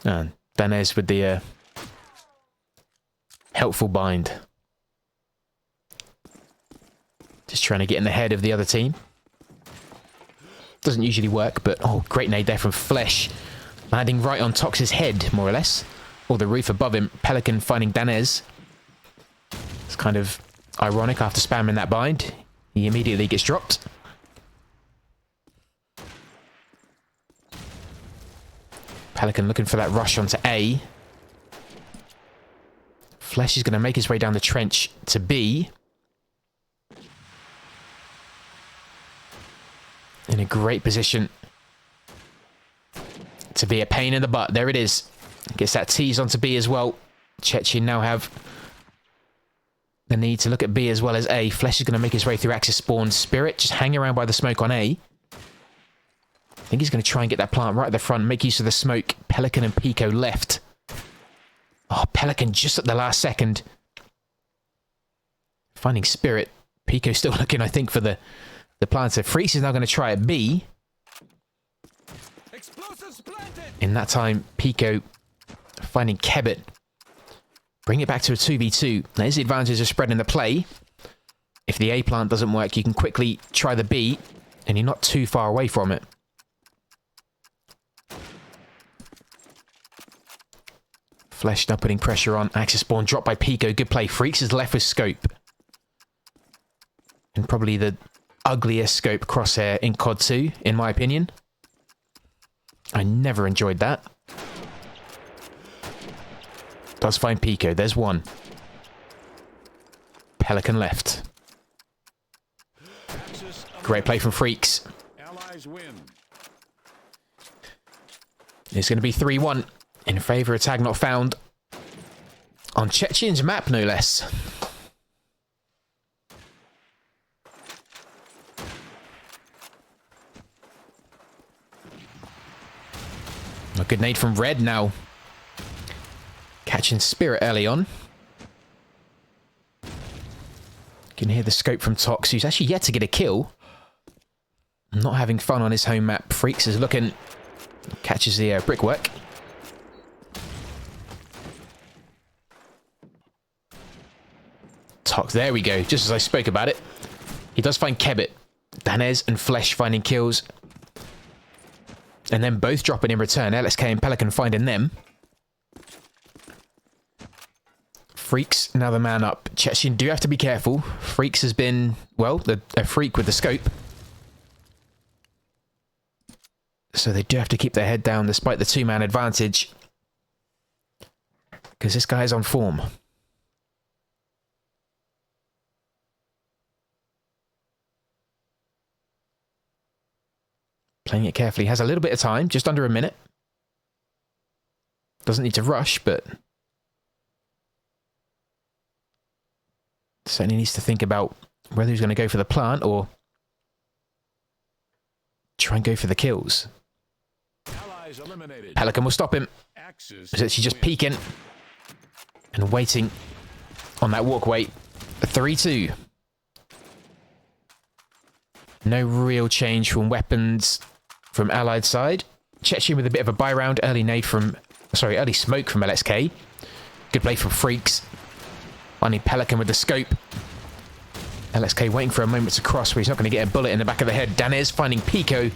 And Danez with the helpful bind. Just trying to get in the head of the other team. Doesn't usually work, but oh, great nade there from Flesh. Landing right on Tox's head, more or less. Or the roof above him. Pelican finding Danez. It's kind of ironic after spamming that bind. He immediately gets dropped. Pelican looking for that rush onto A. Flesh is going to make his way down the trench to B. In a great position to be a pain in the butt. There it is. Gets that tease onto B as well. CZECHIEN now have the need to look at B as well as A. Flesh is going to make his way through Axis spawn. Spirit just hanging around by the smoke on A. I think he's going to try and get that plant right at the front. Make use of the smoke. Pelican and Pico left. Oh, Pelican just at the last second. Finding Spirit. Pico still looking, I think, for the planter. Freeze is now going to try at B. In that time, Pico finding Kebit. Bring it back to a 2v2. Now, here's the advantage of spreading the play. If the A plant doesn't work, you can quickly try the B, and you're not too far away from it. Flesh now putting pressure on. Axis spawn dropped by Pico. Good play. Freaks is left with scope. And probably the ugliest scope crosshair in COD 2, in my opinion. I never enjoyed that. Does find Pico. There's one. Pelican left. Great play from Freaks. It's going to be 3-1 in favour of tag not found. On CZECHIEN's map, no less. A good nade from Red now. Catching Spirit early on. You can hear the scope from Tox, who's actually yet to get a kill. Not having fun on his home map. Freaks is looking. Catches the brickwork. Tox, there we go. Just as I spoke about it. He does find Kebit. Danez and Flesh finding kills. And then both dropping in return. LSK and Pelican finding them. Freaks, now the man up. CZECHIEN do have to be careful. Freaks has been, well, a freak with the scope. So they do have to keep their head down despite the two-man advantage. Because this guy is on form. Playing it carefully. Has a little bit of time, just under a minute. Doesn't need to rush, but certainly needs to think about whether he's going to go for the plant or try and go for the kills. Pelican will stop him. Is actually just peeking and waiting on that walkway. 3-2. No real change from weapons from Allied side. CZECHIEN with a bit of a buy round. Early smoke from LSK. Good play from Freaks. Finding Pelican with the scope. LSK waiting for a moment to cross where he's not going to get a bullet in the back of the head. Danez finding Pico.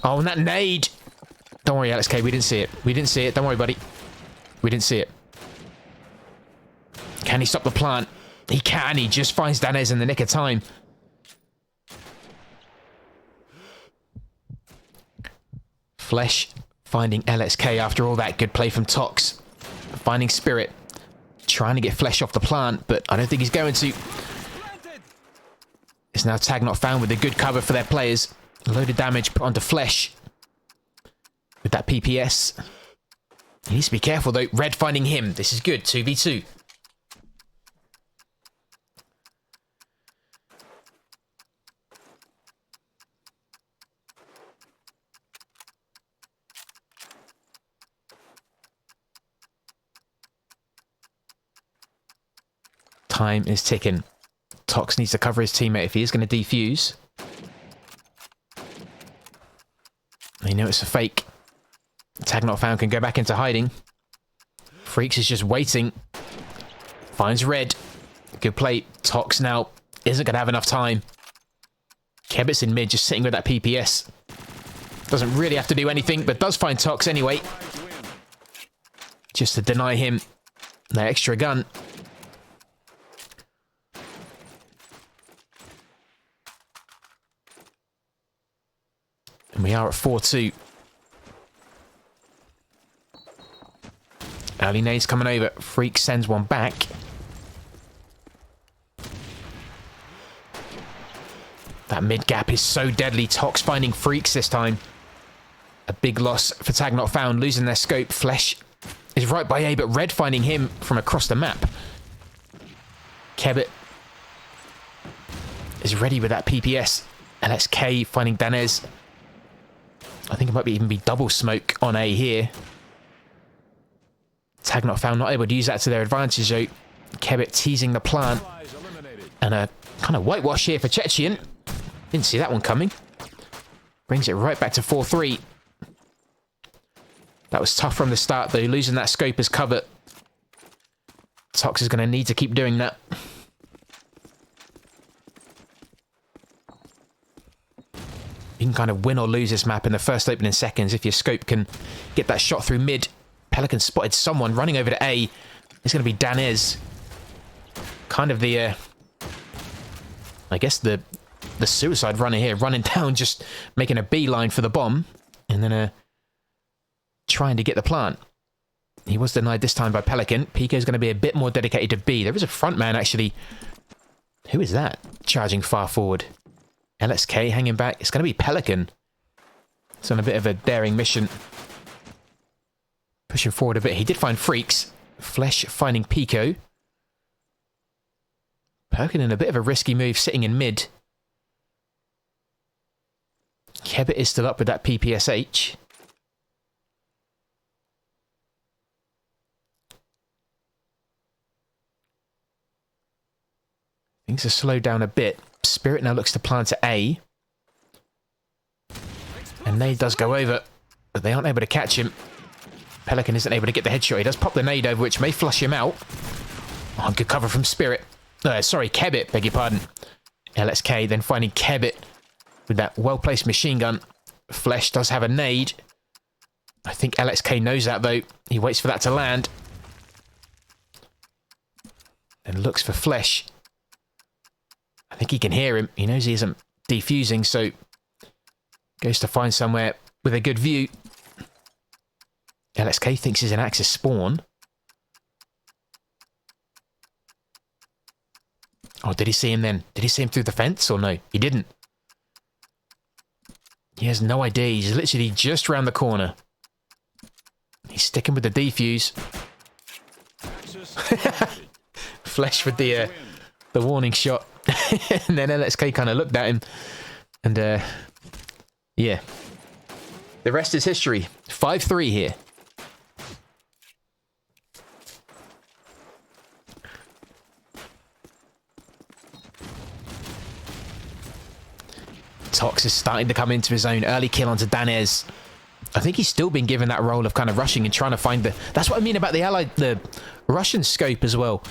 Oh, and that nade. Don't worry, LSK. We didn't see it. We didn't see it. Don't worry, buddy. We didn't see it. Can he stop the plant? He can. He just finds Danez in the nick of time. Flesh finding LSK after all that. Good play from Tox. Finding Spirit. Trying to get Flesh off the plant, but I don't think he's going to. It's now tag not found with a good cover for their players. Loaded damage put onto Flesh. With that PPS. He needs to be careful though. Red finding him. This is good. 2v2. Time is ticking. Tox needs to cover his teammate if he is going to defuse. They know it's a fake. Tag not found can go back into hiding. Freaks is just waiting. Finds Red. Good play. Tox now isn't going to have enough time. Kebit's in mid just sitting with that PPS. Doesn't really have to do anything, but does find Tox anyway. Just to deny him that extra gun. And we are at 4-2. Early nades coming over. Freak sends one back. That mid gap is so deadly. Tox finding Freaks this time. A big loss for tag not found. Losing their scope. Flesh is right by A, but Red finding him from across the map. Kebit is ready with that PPS. LSK finding Danez. I think it might even be double smoke on A here. Tag not found, not able to use that to their advantage though. Kebit teasing the plant. And a kind of whitewash here for CZECHIEN. Didn't see that one coming. Brings it right back to 4-3. That was tough from the start though, losing that scope as cover. Tox is going to need to keep doing that. You can kind of win or lose this map in the first opening seconds if your scope can get that shot through mid. Pelican spotted someone running over to A. It's going to be Danez. Kind of the, I guess the suicide runner here, running down, just making a beeline for the bomb. And then trying to get the plant. He was denied this time by Pelican. Pico's going to be a bit more dedicated to B. There is a front man actually. Who is that? Charging far forward. LSK hanging back. It's going to be Pelican. It's on a bit of a daring mission. Pushing forward a bit. He did find Freaks. Flesh finding Pico. Pelican in a bit of a risky move, sitting in mid. Kebit is still up with that PPSH. Things are slowed down a bit. Spirit now looks to plant to A. And nade does go over, but they aren't able to catch him. Pelican isn't able to get the headshot. He does pop the nade over, which may flush him out. Oh, good cover from Spirit. Sorry, Kebit, beg your pardon. LSK then finding Kebit with that well-placed machine gun. Flesh does have a nade. I think LXK knows that, though. He waits for that to land. And looks for Flesh. I think he can hear him. He knows he isn't defusing, so goes to find somewhere with a good view. LXK thinks he's an Axis spawn. Oh, did he see him then? Did he see him through the fence or no? He didn't. He has no idea. He's literally just around the corner. He's sticking with the defuse. Flesh with the warning shot. And then LXK kind of looked at him. And, yeah. The rest is history. 5-3 here. Tox is starting to come into his own. Early kill onto Danez. I think he's still been given that role of kind of rushing and trying to find the... That's what I mean about the Russian scope as well.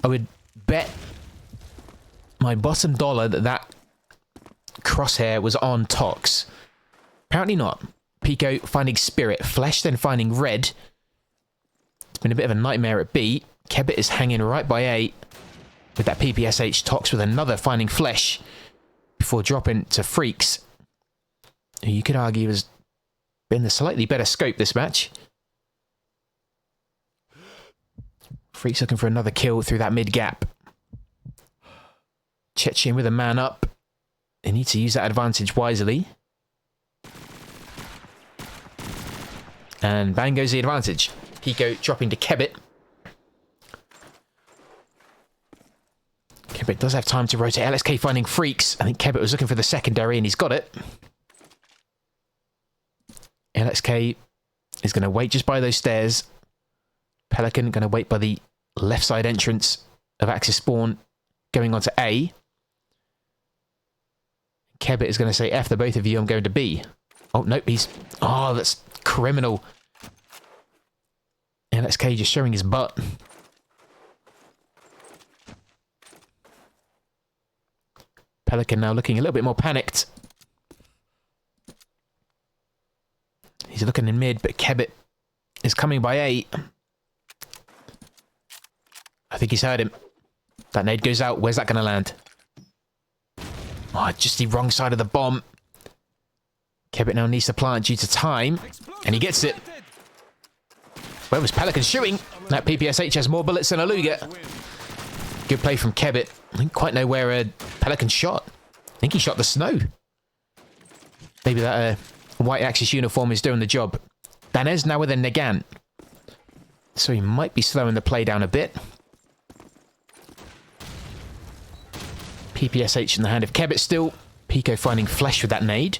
I would bet my bottom dollar that that crosshair was on Tox. Apparently not. Pico finding Spirit. Flesh then finding Red. It's been a bit of a nightmare at B. Kebit is hanging right by A with that PPSH. Tox with another finding Flesh before dropping to Freaks, who you could argue has been the slightly better scope this match. Freaks looking for another kill through that mid gap. CZECHIEN with a man up. They need to use that advantage wisely. And bang goes the advantage. Pico dropping to Kebit. Kebit does have time to rotate. LSK finding Freaks. I think Kebit was looking for the secondary and he's got it. LSK is going to wait just by those stairs. Pelican going to wait by the left side entrance of Axis spawn going on to A. Kebit is going to say, F the both of you, I'm going to B. Oh, nope, he's... Oh, that's criminal. LSK just showing his butt. Pelican now looking a little bit more panicked. He's looking in mid, but Kebit is coming by A. I think he's heard him. That nade goes out. Where's that going to land? Oh, just the wrong side of the bomb. Kebit now needs to plant due to time. And he gets it. Where was Pelican shooting? That PPSH has more bullets than a Luger. Good play from Kebit. I didn't quite know where Pelican shot. I think he shot the snow. Maybe that white Axis uniform is doing the job. Danez now with a Nagant. So he might be slowing the play down a bit. PPSH in the hand of Kebit still. Pico finding Flesh with that nade.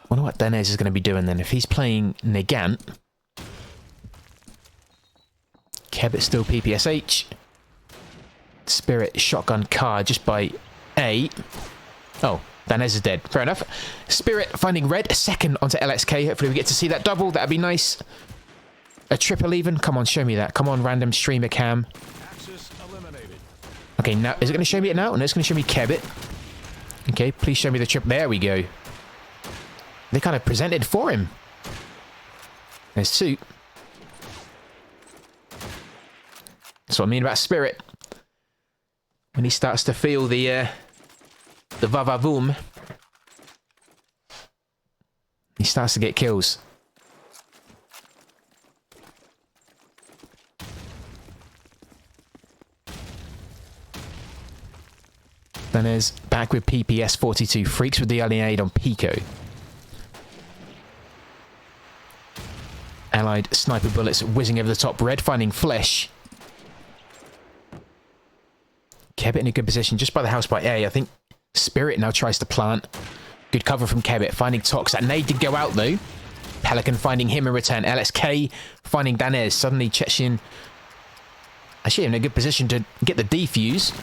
Wonder what Danez is going to be doing then. If he's playing Nagant. Kebit still PPSH. Spirit shotgun car just by A. Oh, Danez is dead. Fair enough. Spirit finding Red. A second onto LXK. Hopefully we get to see that double. That'd be nice. A triple even. Come on, show me that. Come on, random streamer cam. Okay, now, is it going to show me it now? No, it's going to show me Kebit. Okay, please show me the trip. There we go. They kind of presented for him. There's Suit. That's what I mean about Spirit. When he starts to feel the va-va-voom, he starts to get kills. Then there's back with PPS 42. Freaks with the Alliade on Pico. Allied sniper bullets whizzing over the top. Red finding Flesh. Kebit in a good position just by the house by A. I think Spirit now tries to plant. Good cover from Kebit. Finding Tox. That nade did go out though. Pelican finding him in return. LSK finding Danez. Suddenly CZECHIEN actually in a good position to get the defuse.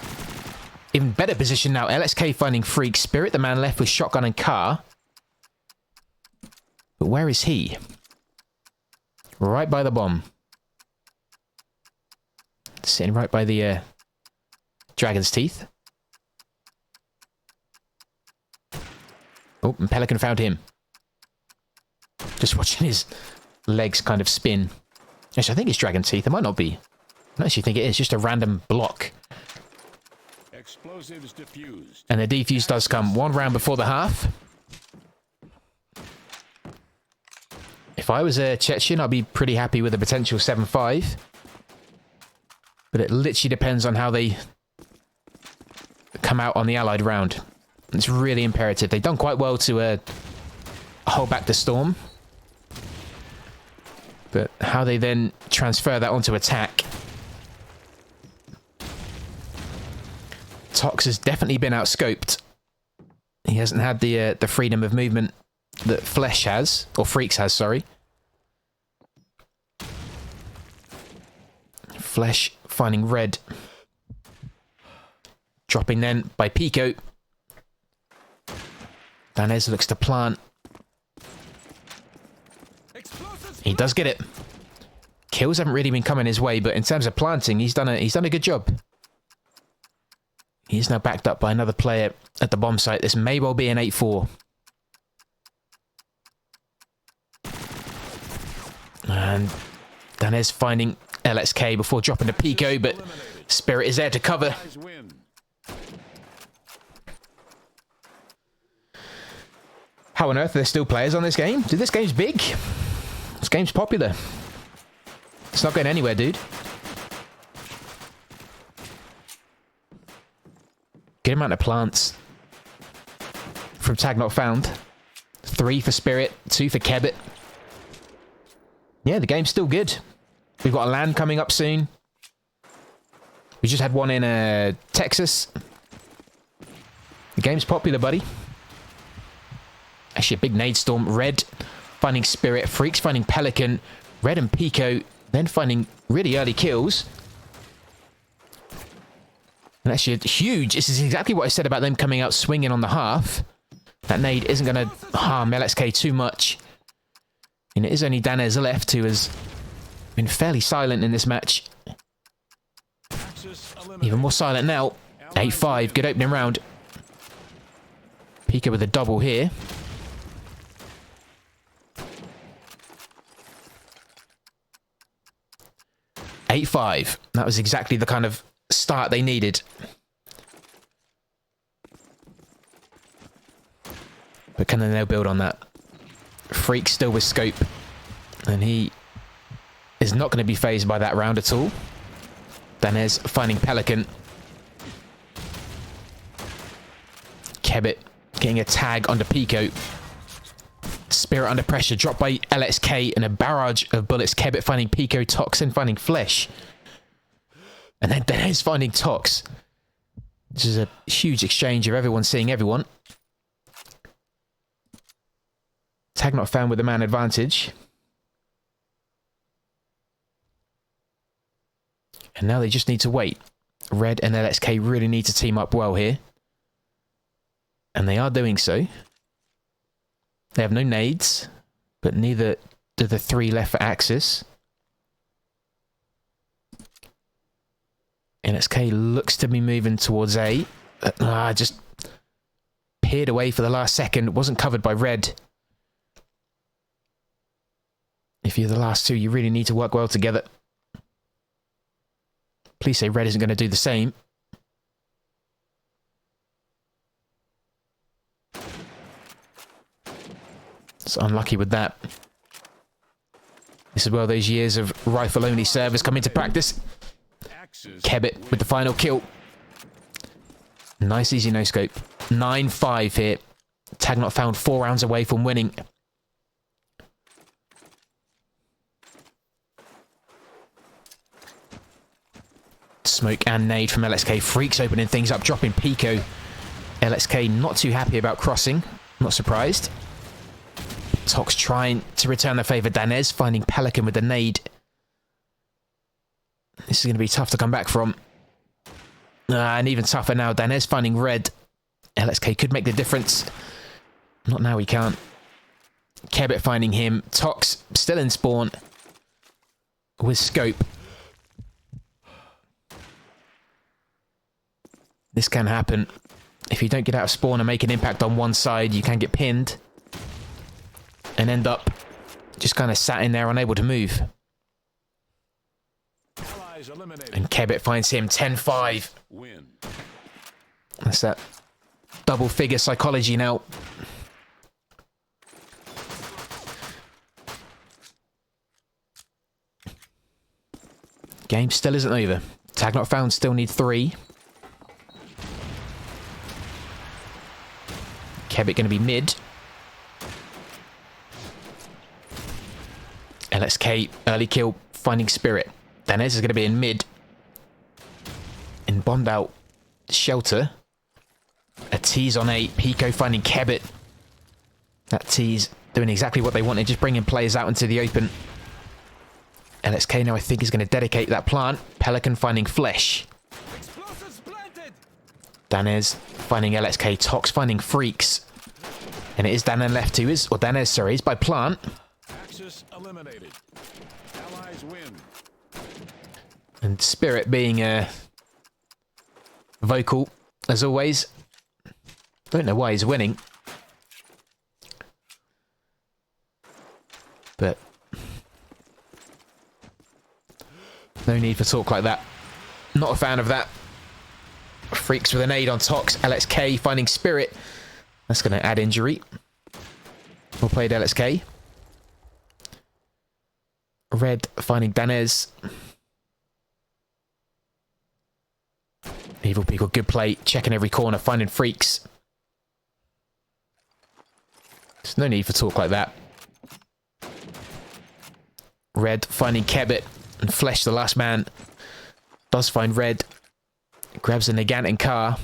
Even better position now. LSK finding Freak. Spirit, the man left with shotgun and car. But where is he? Right by the bomb. Sitting right by the Dragon's Teeth. Oh, and Pelican found him. Just watching his legs kind of spin. Actually, I think it's Dragon's Teeth. It might not be. I actually think it is. Just a random block. Explosives diffused. And the defuse does come 1 round before the half. If I was a CZECHIEN, I'd be pretty happy with a potential 7-5. But it literally depends on how they come out on the Allied round. It's really imperative. They've done quite well to hold back the storm. But how they then transfer that onto attack. Tox has definitely been outscoped. He hasn't had the freedom of movement that Flesh has, or Freaks has, sorry. Flesh finding Red. Dropping then by Pico. Danez looks to plant. Explosives He does get it. Kills haven't really been coming his way, but in terms of planting, he's done a good job. He's now backed up by another player at the bomb site. This may well be an 8-4. And Danez finding LXK before dropping to Pico, but Spirit is there to cover. Guys win. How on earth are there still players on this game? Dude, this game's big. This game's popular. It's not going anywhere, dude. Good amount of plants from Tag Not Found. 3 for Spirit, 2 for Kebbit. Yeah, the game's still good. We've got a LAN coming up soon. We just had one in Texas. The game's popular, buddy. Actually, a big nade storm. Red finding Spirit. Freaks finding Pelican. Red and Pico then finding really early kills. And actually, huge. This is exactly what I said about them coming out swinging on the half. That nade isn't going to harm LXK too much. And it is only Danez left, who has been fairly silent in this match. Axis eliminated. Even more silent now. 8-5. Good opening round. Pico with a double here. (8-5). That was exactly the kind of start they needed. But can they now build on that? Freak still with scope. And he is not going to be phased by that round at all. Danez finding Pelican. Kebbit getting a tag onto Pico. Spirit under pressure, dropped by LXK and a barrage of bullets. Kebbit finding Pico, Toxin finding Flesh. And then Danez finding Tox. This is a huge exchange of everyone seeing everyone. Tag Not Found with the man advantage. And now they just need to wait. Red and LXK really need to team up well here. And they are doing so. They have no nades, but neither do the 3 left for Axis. LXK looks to be moving towards A. Just peered away for the last second. Wasn't covered by Red. If you're the last 2, you really need to work well together. Please say Red isn't going to do the same. It's unlucky with that. This is where those years of rifle-only service come into practice. Kebbit with the final kill. Nice, easy no-scope. 9-5 here. Tag Not Found 4 rounds away from winning. Smoke and nade from LXK. Freaks opening things up, dropping Pico. LXK not too happy about crossing. Not surprised. Tox trying to return the favour. Danez finding Pelican with the nade. This is going to be tough to come back from. And even tougher now. Danez finding Red. LXK could make the difference. Not now, he can't. Kebbit finding him. Tox still in spawn. With scope. This can happen. If you don't get out of spawn and make an impact on one side, you can get pinned. And end up just kind of sat in there, unable to move. And Kebbit finds him 10-5. Win. That's that double figure psychology now. Game still isn't over. Tag Not Found still need 3. Kebbit going to be mid. LXK, early kill, finding Spirit. Danez is going to be in mid. In bombed out shelter. A tease on 8. Pico finding Kebbit. That tease doing exactly what they wanted, just bringing players out into the open. LXK now I think is going to dedicate that plant. Pelican finding Flesh. Explosives planted. Danez finding LXK. Tox finding Freaks. And it is Danen left who is, or Danez, sorry, is by Plant. Axis eliminated. Allies win. And Spirit being vocal, as always. Don't know why he's winning. But no need for talk like that. Not a fan of that. Freaks with an aid on Tox. LXK finding Spirit. That's going to add injury. Well played, LXK. Red finding Danez. Evil People, good play. Checking every corner, finding Freaks. There's no need for talk like that. Red finding Kebit. And Flesh, the last man, does find Red. Grabs a Nagant car.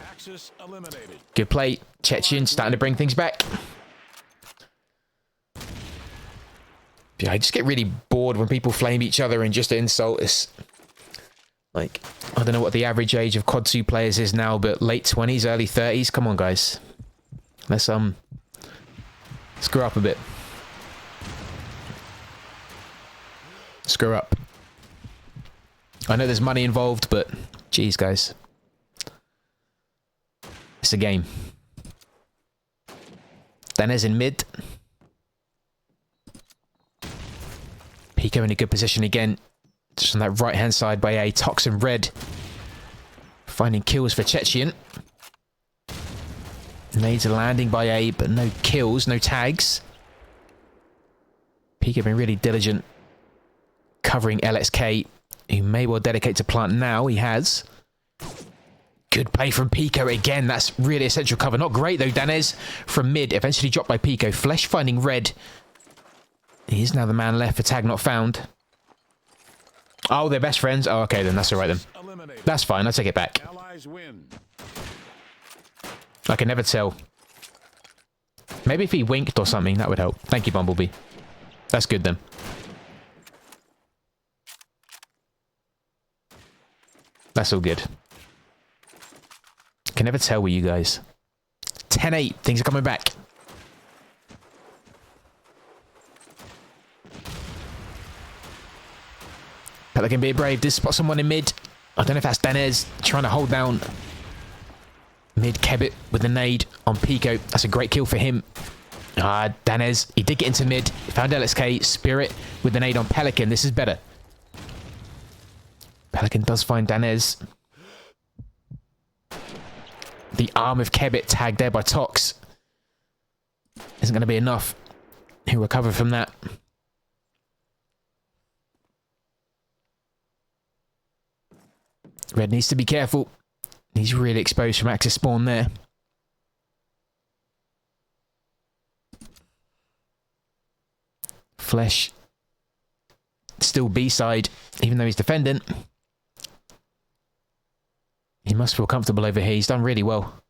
Axis eliminated. Good play. CZECHIEN starting to bring things back. Yeah, I just get really bored when people flame each other and just insult us. Like, I don't know what the average age of COD 2 players is now, but late 20s, early 30s. Come on, guys. Let's screw up a bit. Screw up. I know there's money involved, but geez, guys. It's a game. Danez in mid. Pico in a good position again. Just on that right-hand side by a Toxin Red. Finding kills for CZECHIEN. Nades are landing by A, but no kills, no tags. Pico been really diligent. Covering LXK, who may well dedicate to Plant now. He has. Good play from Pico again. That's really essential cover. Not great, though. Danez from mid. Eventually dropped by Pico. Flesh finding Red. He is now the man left for tag not found. Oh, they're best friends? Oh, okay, then. That's all right, then. That's fine. I'll take it back. Allies win. I can never tell. Maybe if he winked or something, that would help. Thank you, Bumblebee. That's good, then. That's all good. Can never tell with you guys. 10-8. Things are coming back. Pelican being brave. Did spot someone in mid. I don't know if that's Danez trying to hold down mid. Kebit with the nade on Pico. That's a great kill for him. Danez. He did get into mid. Found LXK. Spirit with the nade on Pelican. This is better. Pelican does find Danez. The arm of Kebit tagged there by Tox. Isn't going to be enough. He'll recover from that. Red needs to be careful. He's really exposed from Axis spawn there. Flesh. Still B-side, even though he's defending. He must feel comfortable over here. He's done really well.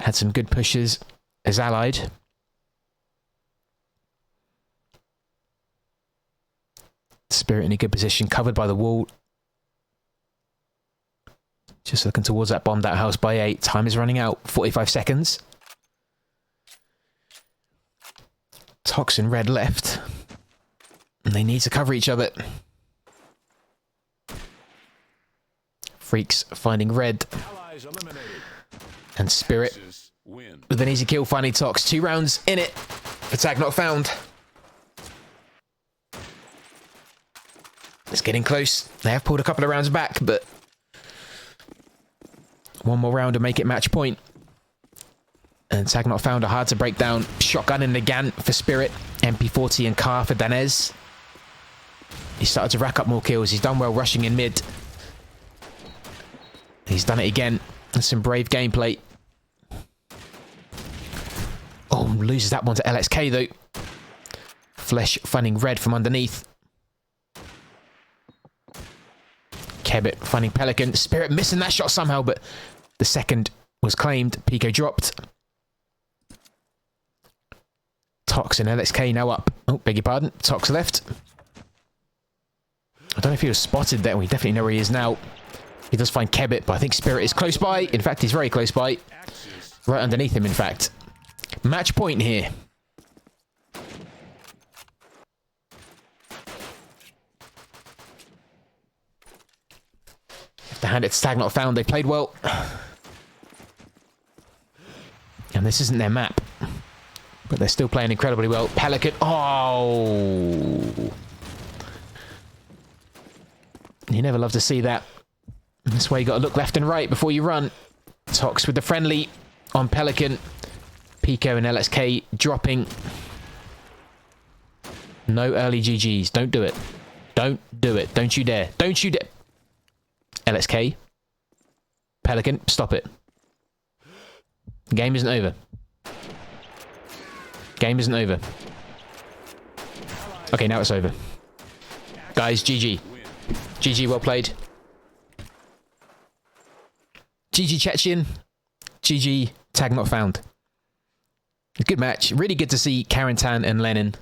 Had some good pushes as allied. Spirit in a good position, covered by the wall. Just looking towards that bombed out house by 8. Time is running out. 45 seconds. Toxin Red left. And they need to cover each other. Freaks finding Red. And Spirit with an easy kill finding Tox. 2 rounds in it. For tag not found. It's getting close. They have pulled a couple of rounds back, but one more round to make it match point. And tag not found are hard to break down. Shotgun and Nagant for Spirit. MP40 and Car for Danez. He started to rack up more kills. He's done well rushing in mid. He's done it again. That's some brave gameplay. Oh, loses that one to LXK though. Flesh finding Red from underneath. Kebit finding Pelican. Spirit missing that shot somehow, but the second was claimed. Pico dropped. Tox and LXK now up. Oh, beg your pardon. Tox left. I don't know if he was spotted there. We definitely know where he is now. He does find Kebit, but I think Spirit is close by. In fact, he's very close by. Right underneath him, in fact. Match point here. The hand it's tag not found. They played well. And this isn't their map. But they're still playing incredibly well. Pelican. Oh! You never love to see that. That's why you got to look left and right before you run. Tox with the friendly on Pelican. Pico and LSK dropping. No early GGs. Don't do it. Don't do it. Don't you dare. Don't you dare. LSK. Pelican, stop it. Game isn't over. Game isn't over. Okay, now it's over. Guys, GG. GG, well played. GG CZECHIEN. GG, tag not found. Good match. Really good to see Carentan and Lenin.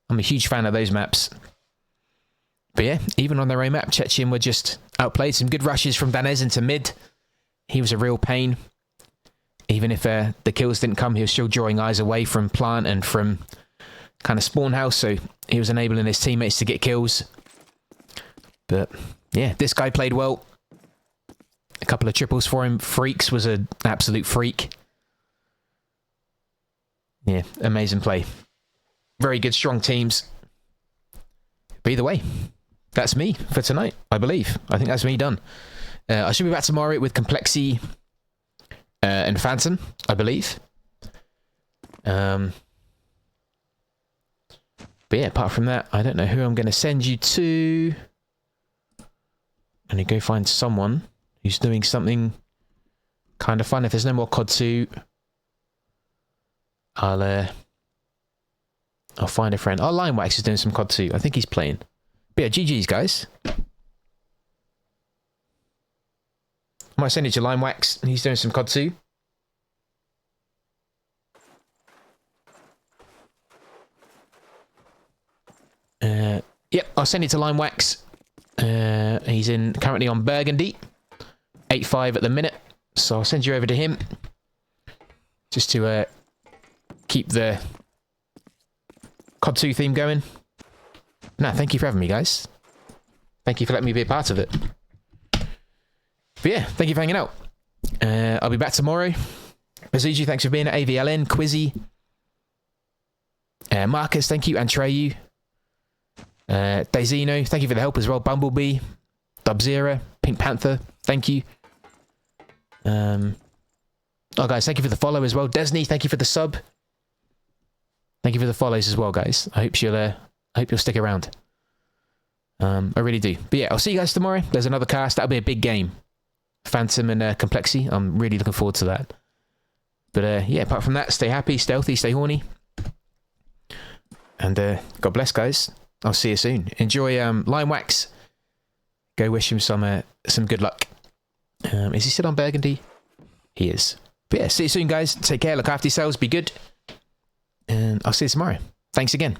I'm a huge fan of those maps. But yeah, even on their own map, CZECHIEN were just outplayed. Some good rushes from Danez into mid. He was a real pain. Even if the kills didn't come, he was still drawing eyes away from plant and from kind of spawn house. So he was enabling his teammates to get kills. But yeah, this guy played well. A couple of triples for him. Freaks was an absolute freak. Yeah, amazing play. Very good, strong teams. But either way, that's me for tonight, I believe. I think that's me done. I should be back tomorrow with Complexy and Phantom, I believe. But yeah, apart from that, I don't know who I'm going to send you to. I'm going to go find someone who's doing something kind of fun. If there's no more COD 2, I'll find a friend. Oh, Limewax is doing some COD 2. I think he's playing. But yeah, GG's, guys. I might send it to Limewax, and he's doing some COD 2. Yep, I'll send it to Limewax. He's currently on Burgundy. 8-5 at the minute. So I'll send you over to him. Just to keep the COD 2 theme going. No, thank you for having me, guys. Thank you for letting me be a part of it. But yeah, thank you for hanging out. I'll be back tomorrow. Azuji, thanks for being at AVLN. Quizzy. Marcus, thank you. Antreyu. Daisino, thank you for the help as well. Bumblebee. Dubzera. Pink Panther, thank you. Oh, guys, thank you for the follow as well. Desney, thank you for the sub. Thank you for the follows as well, guys. I hope you'll stick around. I really do. But yeah, I'll see you guys tomorrow. There's another cast. That'll be a big game. Phantom and Complexy. I'm really looking forward to that. But yeah, apart from that, stay happy, stay healthy, stay horny. And God bless, guys. I'll see you soon. Enjoy Limewax. Go wish him some good luck. Is he still on Burgundy? He is. But yeah, see you soon, guys. Take care. Look after yourselves. Be good. And I'll see you tomorrow. Thanks again.